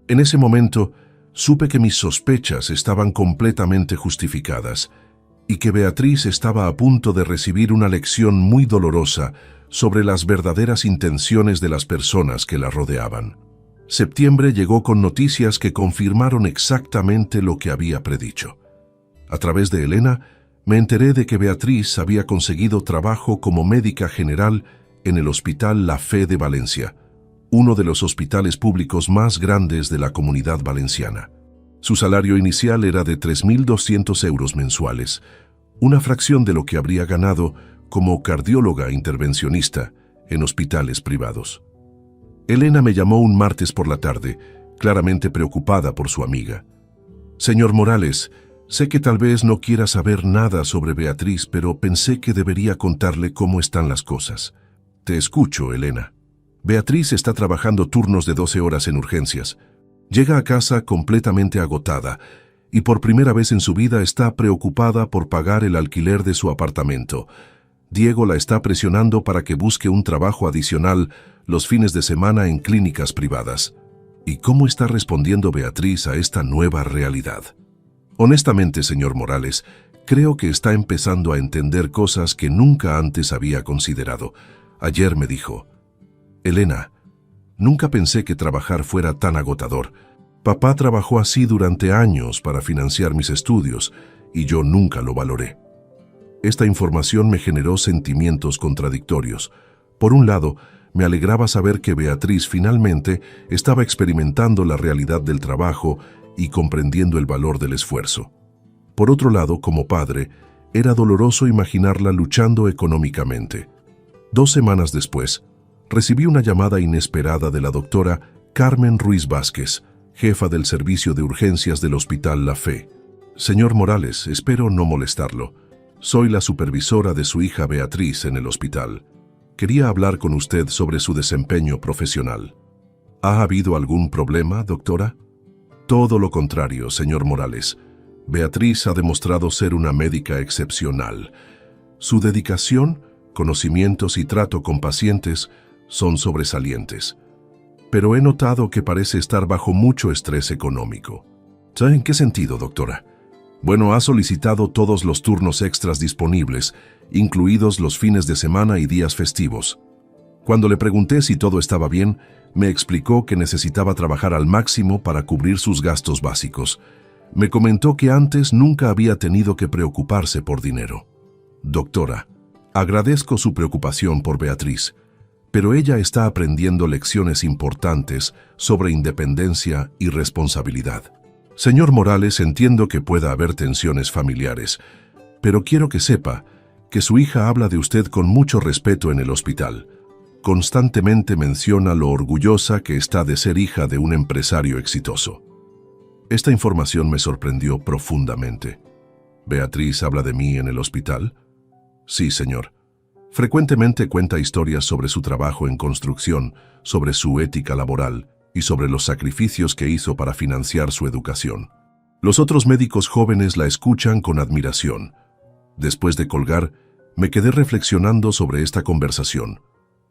En ese momento, supe que mis sospechas estaban completamente justificadas y que Beatriz estaba a punto de recibir una lección muy dolorosa sobre las verdaderas intenciones de las personas que la rodeaban. Septiembre llegó con noticias que confirmaron exactamente lo que había predicho. A través de Elena, me enteré de que Beatriz había conseguido trabajo como médica general en el Hospital La Fe de Valencia, uno de los hospitales públicos más grandes de la Comunidad Valenciana. Su salario inicial era de 3.200 euros mensuales, una fracción de lo que habría ganado como cardióloga intervencionista en hospitales privados. Elena me llamó un martes por la tarde, claramente preocupada por su amiga. Señor Morales, sé que tal vez no quiera saber nada sobre Beatriz, pero pensé que debería contarle cómo están las cosas. Te escucho, Elena. Beatriz está trabajando turnos de 12 horas en urgencias. Llega a casa completamente agotada y por primera vez en su vida está preocupada por pagar el alquiler de su apartamento. Diego la está presionando para que busque un trabajo adicional los fines de semana en clínicas privadas. ¿Y cómo está respondiendo Beatriz a esta nueva realidad? Honestamente, señor Morales, creo que está empezando a entender cosas que nunca antes había considerado. Ayer me dijo: Elena, nunca pensé que trabajar fuera tan agotador. Papá trabajó así durante años para financiar mis estudios y yo nunca lo valoré. Esta información me generó sentimientos contradictorios. Por un lado, me alegraba saber que Beatriz finalmente estaba experimentando la realidad del trabajo y comprendiendo el valor del esfuerzo. Por otro lado, como padre, era doloroso imaginarla luchando económicamente. 2 semanas después, recibí una llamada inesperada de la doctora Carmen Ruiz Vázquez, jefa del servicio de urgencias del Hospital La Fe. Señor Morales, espero no molestarlo. Soy la supervisora de su hija Beatriz en el hospital. Quería hablar con usted sobre su desempeño profesional. ¿Ha habido algún problema, doctora? Todo lo contrario, señor Morales. Beatriz ha demostrado ser una médica excepcional. Su dedicación, conocimientos y trato con pacientes son sobresalientes. Pero he notado que parece estar bajo mucho estrés económico. ¿En qué sentido, doctora? Bueno, ha solicitado todos los turnos extras disponibles, incluidos los fines de semana y días festivos. Cuando le pregunté si todo estaba bien, me explicó que necesitaba trabajar al máximo para cubrir sus gastos básicos. Me comentó que antes nunca había tenido que preocuparse por dinero. Doctora, agradezco su preocupación por Beatriz, pero ella está aprendiendo lecciones importantes sobre independencia y responsabilidad. Señor Morales, entiendo que pueda haber tensiones familiares, pero quiero que sepa que su hija habla de usted con mucho respeto en el hospital. constantemente menciona lo orgullosa que está de ser hija de un empresario exitoso. Esta información me sorprendió profundamente. ¿Beatriz habla de mí en el hospital? Sí, señor. Frecuentemente cuenta historias sobre su trabajo en construcción, sobre su ética laboral y sobre los sacrificios que hizo para financiar su educación. Los otros médicos jóvenes la escuchan con admiración. Después de colgar, me quedé reflexionando sobre esta conversación.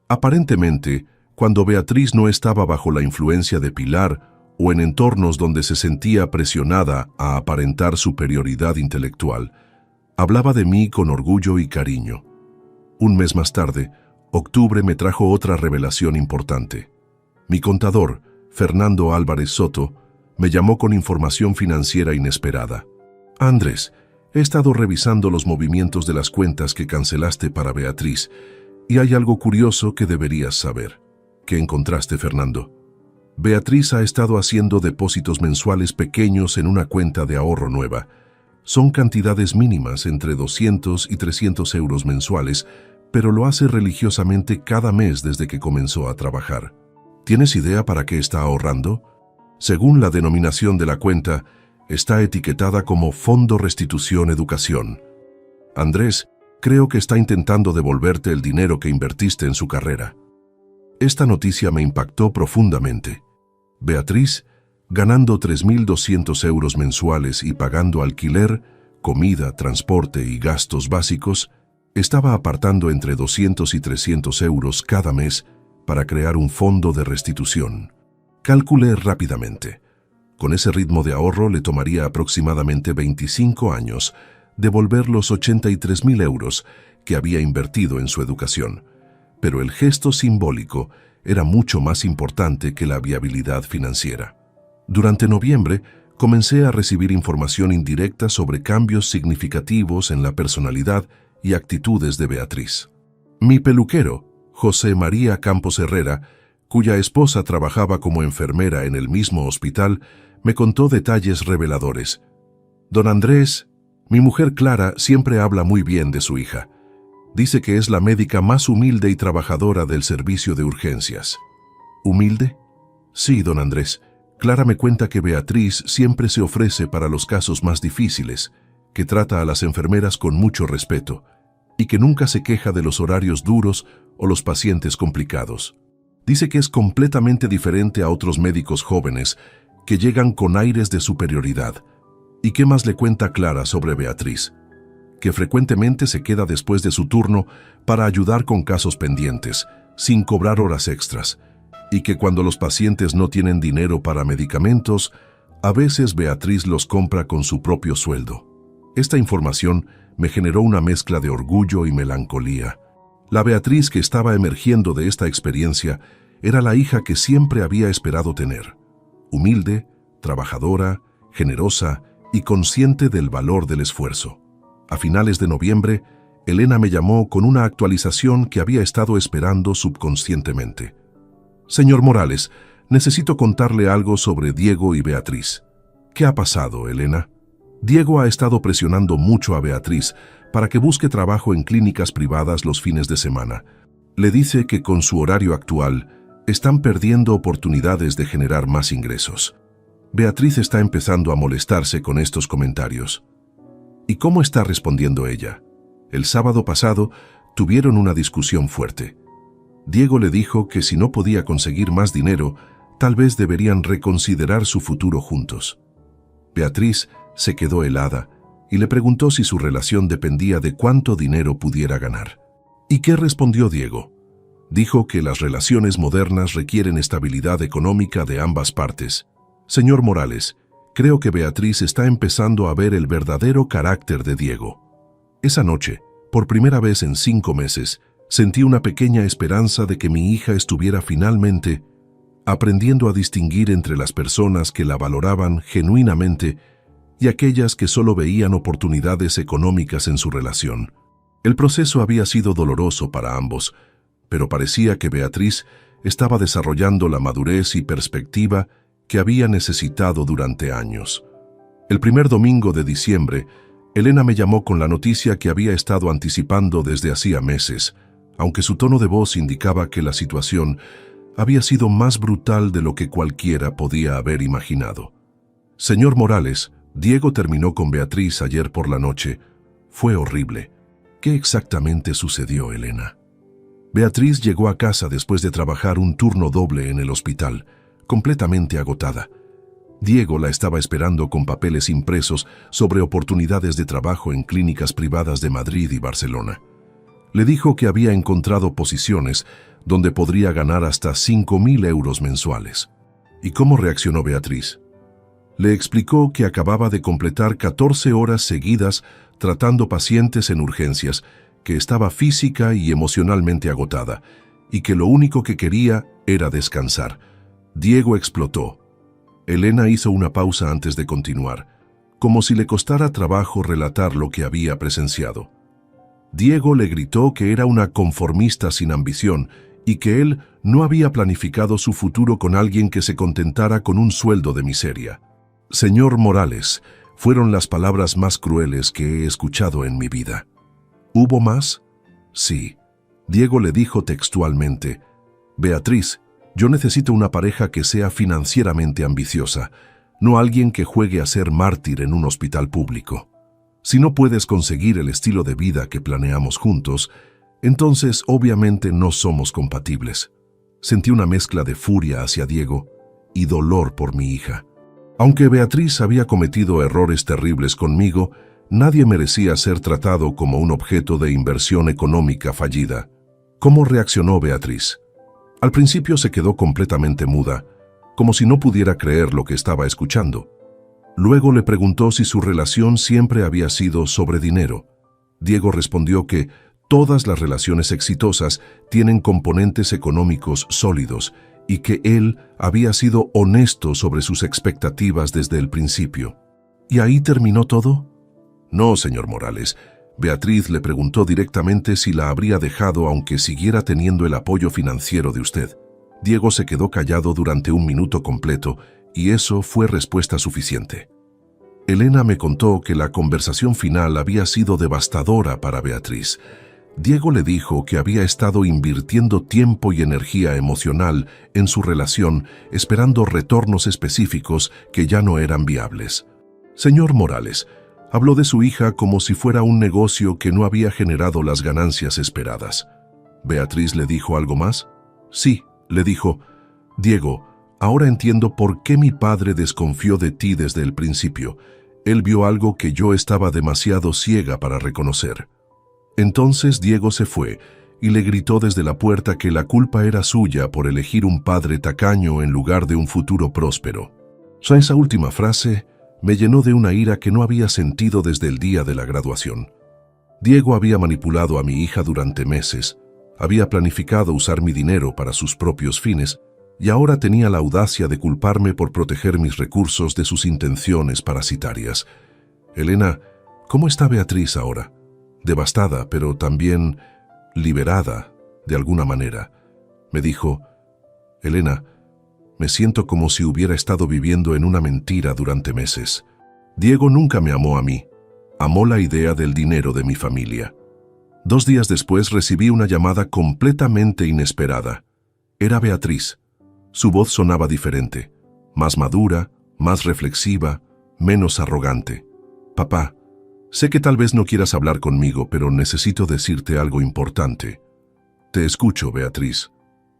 Aparentemente, cuando Beatriz no estaba bajo la influencia de Pilar o en entornos donde se sentía presionada a aparentar superioridad intelectual, hablaba de mí con orgullo y cariño. Un mes más tarde, octubre me trajo otra revelación importante. Mi contador, Fernando Álvarez Soto, me llamó con información financiera inesperada. Andrés, he estado revisando los movimientos de las cuentas que cancelaste para Beatriz y hay algo curioso que deberías saber. ¿Qué encontraste, Fernando? Beatriz ha estado haciendo depósitos mensuales pequeños en una cuenta de ahorro nueva. Son cantidades mínimas, entre 200 y 300 euros mensuales, pero lo hace religiosamente cada mes desde que comenzó a trabajar. ¿Tienes idea para qué está ahorrando? Según la denominación de la cuenta, está etiquetada como Fondo Restitución Educación. Andrés, creo que está intentando devolverte el dinero que invertiste en su carrera. Esta noticia me impactó profundamente. Beatriz, ganando 3.200 euros mensuales y pagando alquiler, comida, transporte y gastos básicos, estaba apartando entre 200 y 300 euros cada mes para crear un fondo de restitución. Calculé rápidamente. Con ese ritmo de ahorro le tomaría aproximadamente 25 años devolver los 83.000 euros que había invertido en su educación. Pero el gesto simbólico era mucho más importante que la viabilidad financiera. Durante noviembre, comencé a recibir información indirecta sobre cambios significativos en la personalidad y actitudes de Beatriz. Mi peluquero, José María Campos Herrera, cuya esposa trabajaba como enfermera en el mismo hospital, me contó detalles reveladores. Don Andrés, mi mujer Clara siempre habla muy bien de su hija. Dice que es la médica más humilde y trabajadora del servicio de urgencias. ¿Humilde? Sí, don Andrés. Clara me cuenta que Beatriz siempre se ofrece para los casos más difíciles, que trata a las enfermeras con mucho respeto y que nunca se queja de los horarios duros o los pacientes complicados. Dice que es completamente diferente a otros médicos jóvenes que llegan con aires de superioridad. ¿Y qué más le cuenta Clara sobre Beatriz? Que frecuentemente se queda después de su turno para ayudar con casos pendientes, sin cobrar horas extras, y que cuando los pacientes no tienen dinero para medicamentos, a veces Beatriz los compra con su propio sueldo. Esta información me generó una mezcla de orgullo y melancolía. La Beatriz que estaba emergiendo de esta experiencia era la hija que siempre había esperado tener. Humilde, trabajadora, generosa y consciente del valor del esfuerzo. A finales de noviembre, Elena me llamó con una actualización que había estado esperando subconscientemente. Señor Morales, necesito contarle algo sobre Diego y Beatriz. ¿Qué ha pasado, Elena? Diego ha estado presionando mucho a Beatriz para que busque trabajo en clínicas privadas los fines de semana. Le dice que con su horario actual están perdiendo oportunidades de generar más ingresos. Beatriz está empezando a molestarse con estos comentarios. ¿Y cómo está respondiendo ella? El sábado pasado tuvieron una discusión fuerte. Diego le dijo que si no podía conseguir más dinero, tal vez deberían reconsiderar su futuro juntos. Beatriz se quedó helada y le preguntó si su relación dependía de cuánto dinero pudiera ganar. ¿Y qué respondió Diego? Dijo que las relaciones modernas requieren estabilidad económica de ambas partes. Señor Morales, creo que Beatriz está empezando a ver el verdadero carácter de Diego. Esa noche, por primera vez en 5 meses, sentí una pequeña esperanza de que mi hija estuviera finalmente aprendiendo a distinguir entre las personas que la valoraban genuinamente y aquellas que solo veían oportunidades económicas en su relación. El proceso había sido doloroso para ambos, pero parecía que Beatriz estaba desarrollando la madurez y perspectiva que había necesitado durante años. El primer domingo de diciembre, Elena me llamó con la noticia que había estado anticipando desde hacía meses. aunque su tono de voz indicaba que la situación había sido más brutal de lo que cualquiera podía haber imaginado. Señor Morales, Diego terminó con Beatriz ayer por la noche. Fue horrible. ¿Qué exactamente sucedió, Elena? Beatriz llegó a casa después de trabajar un turno doble en el hospital, completamente agotada. Diego la estaba esperando con papeles impresos sobre oportunidades de trabajo en clínicas privadas de Madrid y Barcelona. Le dijo que había encontrado posiciones donde podría ganar hasta 5.000 euros mensuales. ¿Y cómo reaccionó Beatriz? Le explicó que acababa de completar 14 horas seguidas tratando pacientes en urgencias, que estaba física y emocionalmente agotada, y que lo único que quería era descansar. Diego explotó. Elena hizo una pausa antes de continuar, como si le costara trabajo relatar lo que había presenciado. Diego le gritó que era una conformista sin ambición y que él no había planificado su futuro con alguien que se contentara con un sueldo de miseria. Señor Morales, fueron las palabras más crueles que he escuchado en mi vida. ¿Hubo más? Sí. Diego le dijo textualmente: Beatriz, yo necesito una pareja que sea financieramente ambiciosa, no alguien que juegue a ser mártir en un hospital público. Si no puedes conseguir el estilo de vida que planeamos juntos, entonces obviamente no somos compatibles. Sentí una mezcla de furia hacia Diego y dolor por mi hija. Aunque Beatriz había cometido errores terribles conmigo, nadie merecía ser tratado como un objeto de inversión económica fallida. ¿Cómo reaccionó Beatriz? Al principio se quedó completamente muda, como si no pudiera creer lo que estaba escuchando. Luego le preguntó si su relación siempre había sido sobre dinero. Diego respondió que todas las relaciones exitosas tienen componentes económicos sólidos y que él había sido honesto sobre sus expectativas desde el principio. ¿Y ahí terminó todo? No, señor Morales. Beatriz le preguntó directamente si la habría dejado aunque siguiera teniendo el apoyo financiero de usted. Diego se quedó callado durante un minuto completo y eso fue respuesta suficiente. Elena me contó que la conversación final había sido devastadora para Beatriz. Diego le dijo que había estado invirtiendo tiempo y energía emocional en su relación, esperando retornos específicos que ya no eran viables. Señor Morales, habló de su hija como si fuera un negocio que no había generado las ganancias esperadas. ¿Beatriz le dijo algo más? Sí, le dijo: Diego, ahora entiendo por qué mi padre desconfió de ti desde el principio. Él vio algo que yo estaba demasiado ciega para reconocer. Entonces Diego se fue y le gritó desde la puerta que la culpa era suya por elegir un padre tacaño en lugar de un futuro próspero. Esa última frase me llenó de una ira que no había sentido desde el día de la graduación. Diego había manipulado a mi hija durante meses, había planificado usar mi dinero para sus propios fines y ahora tenía la audacia de culparme por proteger mis recursos de sus intenciones parasitarias. Elena, ¿cómo está Beatriz ahora? Devastada, pero también liberada, de alguna manera. Me dijo: Elena, me siento como si hubiera estado viviendo en una mentira durante meses. Diego nunca me amó a mí. Amó la idea del dinero de mi familia. 2 días después recibí una llamada completamente inesperada. Era Beatriz. Su voz sonaba diferente, más madura, más reflexiva, menos arrogante. Papá, sé que tal vez no quieras hablar conmigo, pero necesito decirte algo importante. Te escucho, Beatriz.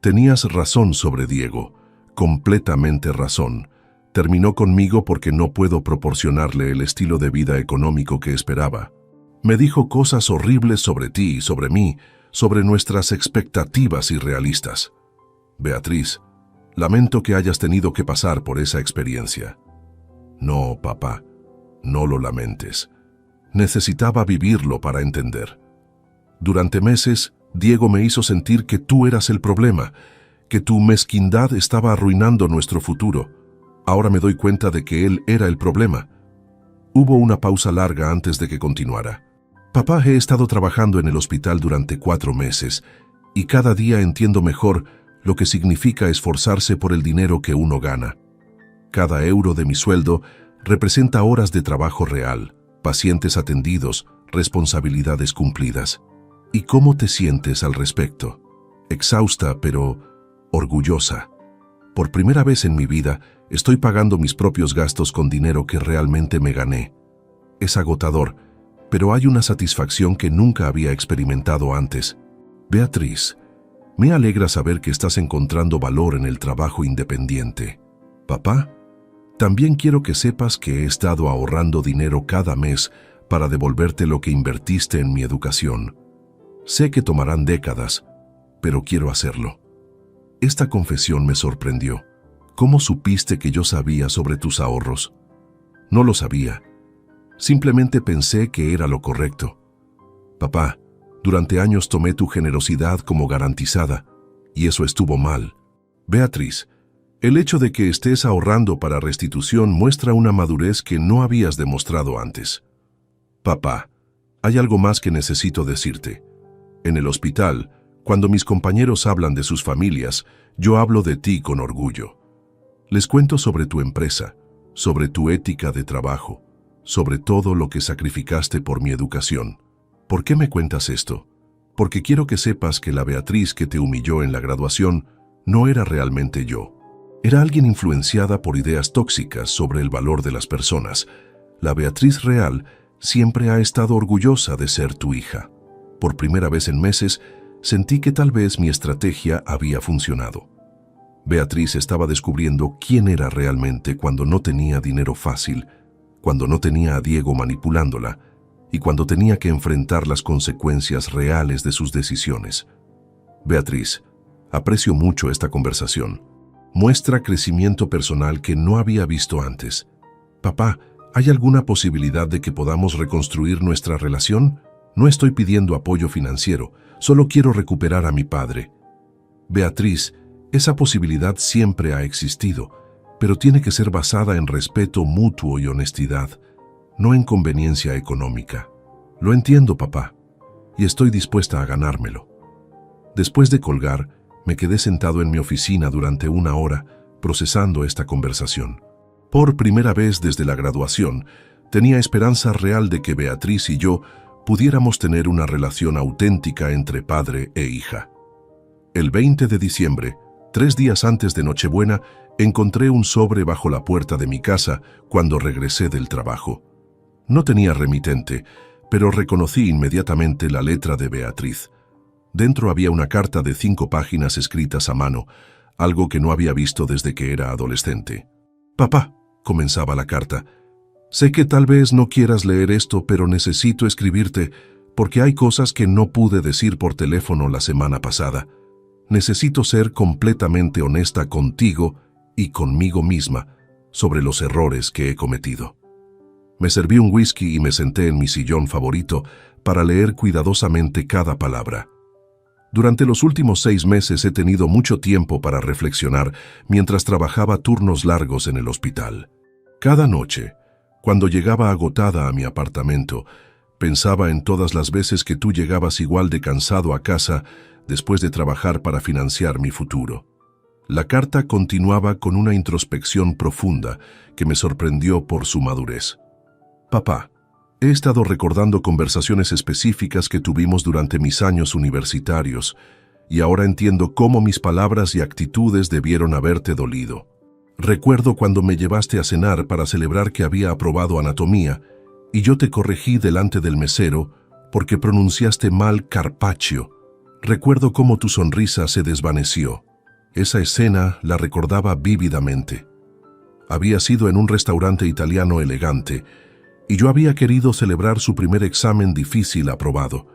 Tenías razón sobre Diego, completamente razón. Terminó conmigo porque no puedo proporcionarle el estilo de vida económico que esperaba. Me dijo cosas horribles sobre ti y sobre mí, sobre nuestras expectativas irrealistas. Beatriz, lamento que hayas tenido que pasar por esa experiencia. No, papá, no lo lamentes. Necesitaba vivirlo para entender. Durante meses, Diego me hizo sentir que tú eras el problema, que tu mezquindad estaba arruinando nuestro futuro. Ahora me doy cuenta de que él era el problema. Hubo una pausa larga antes de que continuara. Papá, he estado trabajando en el hospital durante 4 meses y cada día entiendo mejor lo que significa esforzarse por el dinero que uno gana. Cada euro de mi sueldo representa horas de trabajo real, pacientes atendidos, responsabilidades cumplidas. ¿Y cómo te sientes al respecto? Exhausta, pero orgullosa. Por primera vez en mi vida, estoy pagando mis propios gastos con dinero que realmente me gané. Es agotador, pero hay una satisfacción que nunca había experimentado antes. Beatriz, me alegra saber que estás encontrando valor en el trabajo independiente. Papá, también quiero que sepas que he estado ahorrando dinero cada mes para devolverte lo que invertiste en mi educación. Sé que tomarán décadas, pero quiero hacerlo. Esta confesión me sorprendió. ¿Cómo supiste que yo sabía sobre tus ahorros? No lo sabía. Simplemente pensé que era lo correcto. Papá, durante años tomé tu generosidad como garantizada, y eso estuvo mal. Beatriz, el hecho de que estés ahorrando para restitución muestra una madurez que no habías demostrado antes. Papá, hay algo más que necesito decirte. En el hospital, cuando mis compañeros hablan de sus familias, yo hablo de ti con orgullo. Les cuento sobre tu empresa, sobre tu ética de trabajo, sobre todo lo que sacrificaste por mi educación. ¿Por qué me cuentas esto? Porque quiero que sepas que la Beatriz que te humilló en la graduación no era realmente yo. Era alguien influenciada por ideas tóxicas sobre el valor de las personas. La Beatriz real siempre ha estado orgullosa de ser tu hija. Por primera vez en meses, sentí que tal vez mi estrategia había funcionado. Beatriz estaba descubriendo quién era realmente cuando no tenía dinero fácil, cuando no tenía a Diego manipulándola y cuando tenía que enfrentar las consecuencias reales de sus decisiones. Beatriz, aprecio mucho esta conversación. Muestra crecimiento personal que no había visto antes. Papá, ¿hay alguna posibilidad de que podamos reconstruir nuestra relación? No estoy pidiendo apoyo financiero, solo quiero recuperar a mi padre. Beatriz, esa posibilidad siempre ha existido, pero tiene que ser basada en respeto mutuo y honestidad, no en conveniencia económica. Lo entiendo, papá, y estoy dispuesta a ganármelo. Después de colgar, me quedé sentado en mi oficina durante 1 hora, procesando esta conversación. Por primera vez desde la graduación, tenía esperanza real de que Beatriz y yo pudiéramos tener una relación auténtica entre padre e hija. El 20 de diciembre, 3 días antes de Nochebuena, encontré un sobre bajo la puerta de mi casa cuando regresé del trabajo. No tenía remitente, pero reconocí inmediatamente la letra de Beatriz. Dentro había una carta de 5 páginas escritas a mano, algo que no había visto desde que era adolescente. «Papá», comenzaba la carta, «sé que tal vez no quieras leer esto, pero necesito escribirte porque hay cosas que no pude decir por teléfono la semana pasada. Necesito ser completamente honesta contigo y conmigo misma sobre los errores que he cometido». Me serví un whisky y me senté en mi sillón favorito para leer cuidadosamente cada palabra. Durante los últimos 6 meses he tenido mucho tiempo para reflexionar mientras trabajaba turnos largos en el hospital. Cada noche, cuando llegaba agotada a mi apartamento, pensaba en todas las veces que tú llegabas igual de cansado a casa después de trabajar para financiar mi futuro. La carta continuaba con una introspección profunda que me sorprendió por su madurez. Papá, he estado recordando conversaciones específicas que tuvimos durante mis años universitarios y ahora entiendo cómo mis palabras y actitudes debieron haberte dolido. Recuerdo cuando me llevaste a cenar para celebrar que había aprobado anatomía y yo te corregí delante del mesero porque pronunciaste mal carpaccio. Recuerdo cómo tu sonrisa se desvaneció. Esa escena la recordaba vívidamente. Había sido en un restaurante italiano elegante y yo había querido celebrar su primer examen difícil aprobado.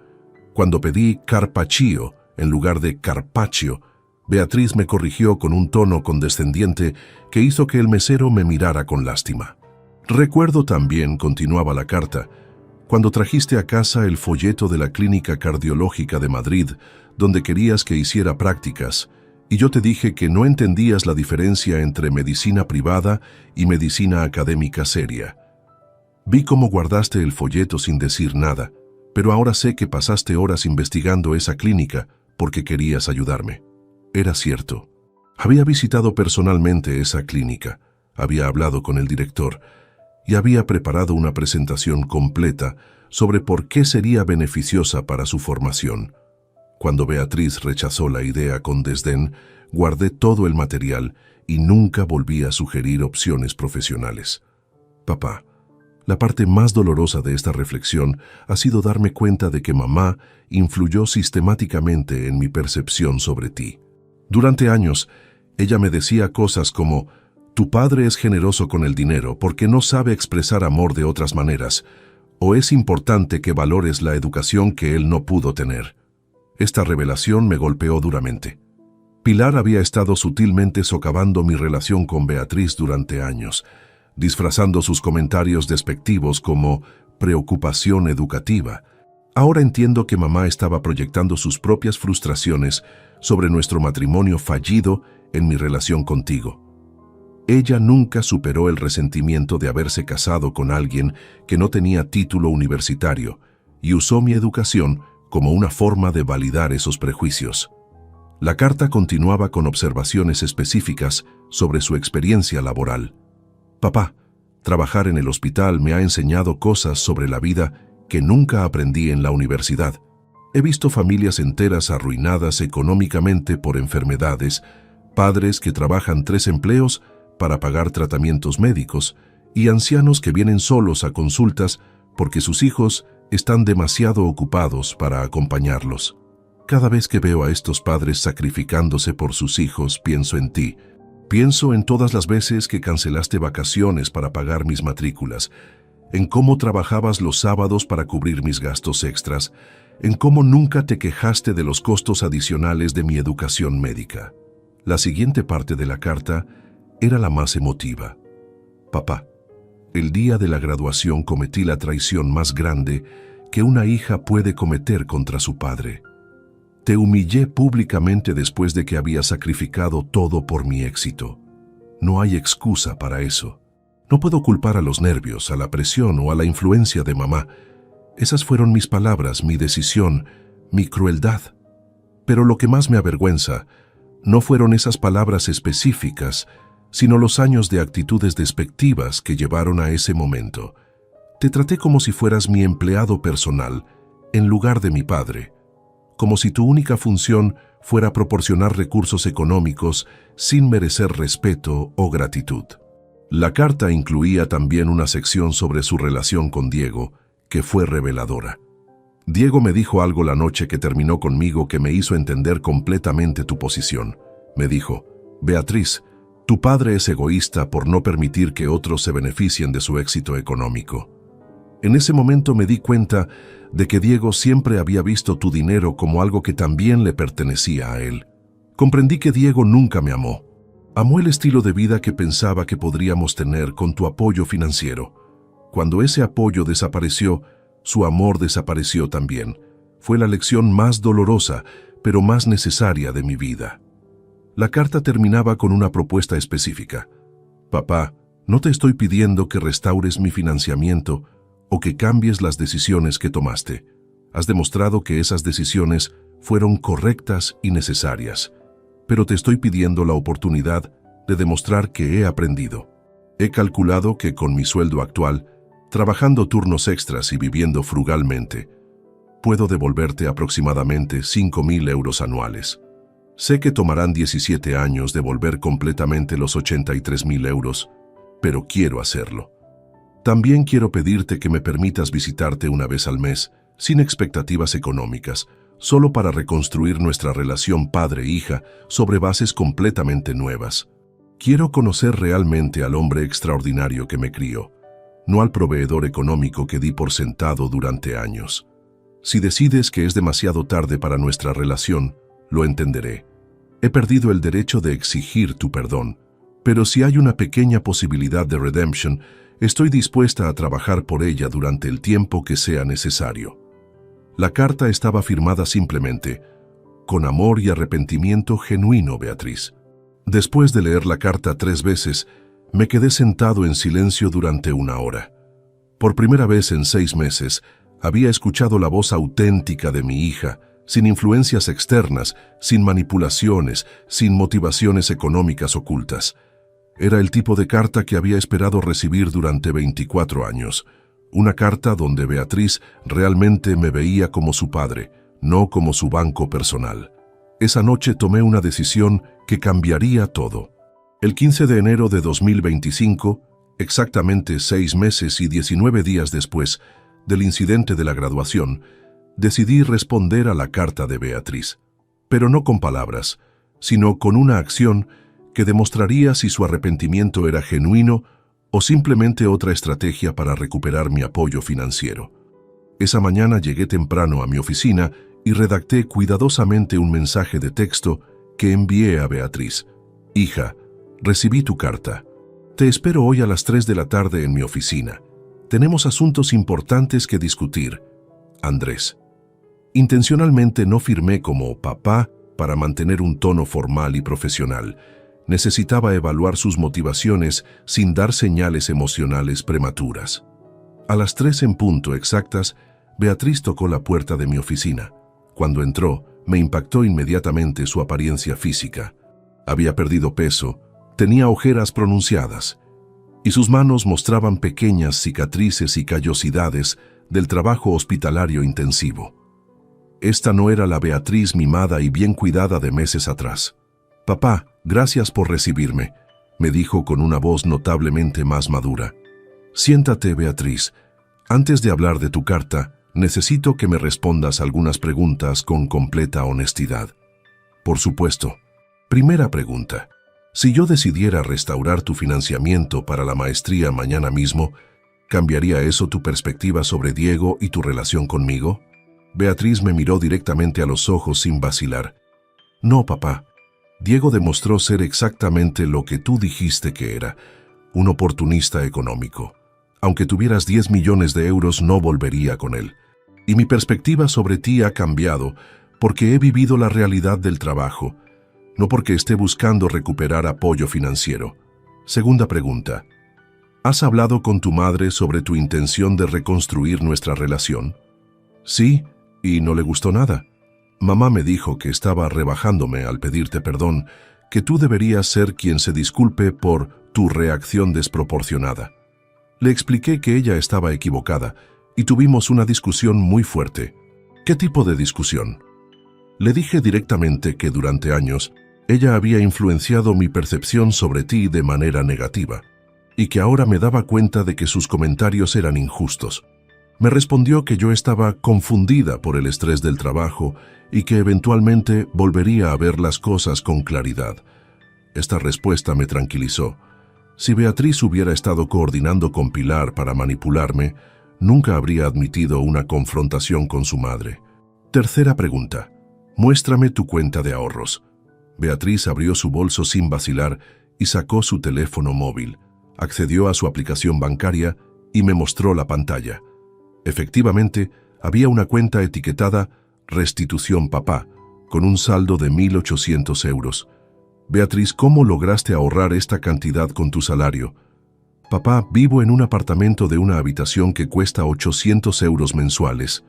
Cuando pedí carpaccio en lugar de carpaccio, Beatriz me corrigió con un tono condescendiente que hizo que el mesero me mirara con lástima. Recuerdo también, continuaba la carta, cuando trajiste a casa el folleto de la Clínica Cardiológica de Madrid, donde querías que hiciera prácticas, y yo te dije que no entendías la diferencia entre medicina privada y medicina académica seria. Vi cómo guardaste el folleto sin decir nada, pero ahora sé que pasaste horas investigando esa clínica porque querías ayudarme. Era cierto. Había visitado personalmente esa clínica, había hablado con el director y había preparado una presentación completa sobre por qué sería beneficiosa para su formación. Cuando Beatriz rechazó la idea con desdén, guardé todo el material y nunca volví a sugerir opciones profesionales. Papá, la parte más dolorosa de esta reflexión ha sido darme cuenta de que mamá influyó sistemáticamente en mi percepción sobre ti. Durante años, ella me decía cosas como: tu padre es generoso con el dinero porque no sabe expresar amor de otras maneras, o es importante que valores la educación que él no pudo tener. Esta revelación me golpeó duramente. Pilar había estado sutilmente socavando mi relación con Beatriz durante años, disfrazando sus comentarios despectivos como preocupación educativa. Ahora entiendo que mamá estaba proyectando sus propias frustraciones sobre nuestro matrimonio fallido en mi relación contigo. Ella nunca superó el resentimiento de haberse casado con alguien que no tenía título universitario y usó mi educación como una forma de validar esos prejuicios. La carta continuaba con observaciones específicas sobre su experiencia laboral. Papá, trabajar en el hospital me ha enseñado cosas sobre la vida que nunca aprendí en la universidad. He visto familias enteras arruinadas económicamente por enfermedades, padres que trabajan 3 empleos para pagar tratamientos médicos y ancianos que vienen solos a consultas porque sus hijos están demasiado ocupados para acompañarlos. Cada vez que veo a estos padres sacrificándose por sus hijos, pienso en ti. Pienso en todas las veces que cancelaste vacaciones para pagar mis matrículas, en cómo trabajabas los sábados para cubrir mis gastos extras, en cómo nunca te quejaste de los costos adicionales de mi educación médica. La siguiente parte de la carta era la más emotiva. Papá, el día de la graduación cometí la traición más grande que una hija puede cometer contra su padre. Te humillé públicamente después de que había sacrificado todo por mi éxito. No hay excusa para eso. No puedo culpar a los nervios, a la presión o a la influencia de mamá. Esas fueron mis palabras, mi decisión, mi crueldad. Pero lo que más me avergüenza no fueron esas palabras específicas, sino los años de actitudes despectivas que llevaron a ese momento. Te traté como si fueras mi empleado personal, en lugar de mi padre, como si tu única función fuera proporcionar recursos económicos sin merecer respeto o gratitud. La carta incluía también una sección sobre su relación con Diego, que fue reveladora. Diego me dijo algo la noche que terminó conmigo que me hizo entender completamente tu posición. Me dijo: Beatriz, tu padre es egoísta por no permitir que otros se beneficien de su éxito económico. En ese momento me di cuenta de que Diego siempre había visto tu dinero como algo que también le pertenecía a él. Comprendí que Diego nunca me amó. Amó el estilo de vida que pensaba que podríamos tener con tu apoyo financiero. Cuando ese apoyo desapareció, su amor desapareció también. Fue la lección más dolorosa, pero más necesaria de mi vida. La carta terminaba con una propuesta específica. Papá, no te estoy pidiendo que restaures mi financiamiento o que cambies las decisiones que tomaste. Has demostrado que esas decisiones fueron correctas y necesarias, pero te estoy pidiendo la oportunidad de demostrar que he aprendido. He calculado que con mi sueldo actual, trabajando turnos extras y viviendo frugalmente, puedo devolverte aproximadamente 5.000 euros anuales. Sé que tomarán 17 años devolver completamente los 83.000 euros, pero quiero hacerlo. También quiero pedirte que me permitas visitarte una vez al mes, sin expectativas económicas, solo para reconstruir nuestra relación padre-hija sobre bases completamente nuevas. Quiero conocer realmente al hombre extraordinario que me crió, no al proveedor económico que di por sentado durante años. Si decides que es demasiado tarde para nuestra relación, lo entenderé. He perdido el derecho de exigir tu perdón, pero si hay una pequeña posibilidad de redemption, estoy dispuesta a trabajar por ella durante el tiempo que sea necesario. La carta estaba firmada simplemente: con amor y arrepentimiento genuino, Beatriz. Después de leer la carta 3 veces, me quedé sentado en silencio durante 1 hora. Por primera vez en 6 meses, había escuchado la voz auténtica de mi hija, sin influencias externas, sin manipulaciones, sin motivaciones económicas ocultas. Era el tipo de carta que había esperado recibir durante 24 años. Una carta donde Beatriz realmente me veía como su padre, no como su banco personal. Esa noche tomé una decisión que cambiaría todo. El 15 de enero de 2025, exactamente 6 meses y 19 días después del incidente de la graduación, decidí responder a la carta de Beatriz. Pero no con palabras, sino con una acción que demostraría si su arrepentimiento era genuino o simplemente otra estrategia para recuperar mi apoyo financiero. Esa mañana llegué temprano a mi oficina y redacté cuidadosamente un mensaje de texto que envié a Beatriz. Hija, recibí tu carta. Te espero hoy a las 3 de la tarde en mi oficina. Tenemos asuntos importantes que discutir. Andrés. Intencionalmente no firmé como papá para mantener un tono formal y profesional. Necesitaba evaluar sus motivaciones sin dar señales emocionales prematuras. A las 3 en punto exactas, Beatriz tocó la puerta de mi oficina. Cuando entró, me impactó inmediatamente su apariencia física. Había perdido peso, tenía ojeras pronunciadas, y sus manos mostraban pequeñas cicatrices y callosidades del trabajo hospitalario intensivo. Esta no era la Beatriz mimada y bien cuidada de meses atrás. «Papá, gracias por recibirme», me dijo con una voz notablemente más madura. «Siéntate, Beatriz. Antes de hablar de tu carta, necesito que me respondas algunas preguntas con completa honestidad». «Por supuesto». Primera pregunta. Si yo decidiera restaurar tu financiamiento para la maestría mañana mismo, ¿cambiaría eso tu perspectiva sobre Diego y tu relación conmigo? Beatriz me miró directamente a los ojos sin vacilar. No, papá. Diego demostró ser exactamente lo que tú dijiste que era, un oportunista económico. Aunque tuvieras 10 millones de euros, no volvería con él. Y mi perspectiva sobre ti ha cambiado porque he vivido la realidad del trabajo, no porque esté buscando recuperar apoyo financiero. Segunda pregunta. ¿Has hablado con tu madre sobre tu intención de reconstruir nuestra relación? Sí, y no le gustó nada. Mamá me dijo que estaba rebajándome al pedirte perdón, que tú deberías ser quien se disculpe por tu reacción desproporcionada. Le expliqué que ella estaba equivocada y tuvimos una discusión muy fuerte. ¿Qué tipo de discusión? Le dije directamente que durante años ella había influenciado mi percepción sobre ti de manera negativa y que ahora me daba cuenta de que sus comentarios eran injustos. Me respondió que yo estaba confundida por el estrés del trabajo y que eventualmente volvería a ver las cosas con claridad. Esta respuesta me tranquilizó. Si Beatriz hubiera estado coordinando con Pilar para manipularme, nunca habría admitido una confrontación con su madre. Tercera pregunta. Muéstrame tu cuenta de ahorros. Beatriz abrió su bolso sin vacilar y sacó su teléfono móvil, accedió a su aplicación bancaria y me mostró la pantalla. Efectivamente, había una cuenta etiquetada Restitución Papá, con un saldo de 1.800 euros. Beatriz, ¿cómo lograste ahorrar esta cantidad con tu salario? Papá, vivo en un apartamento de una habitación que cuesta 800 euros mensuales.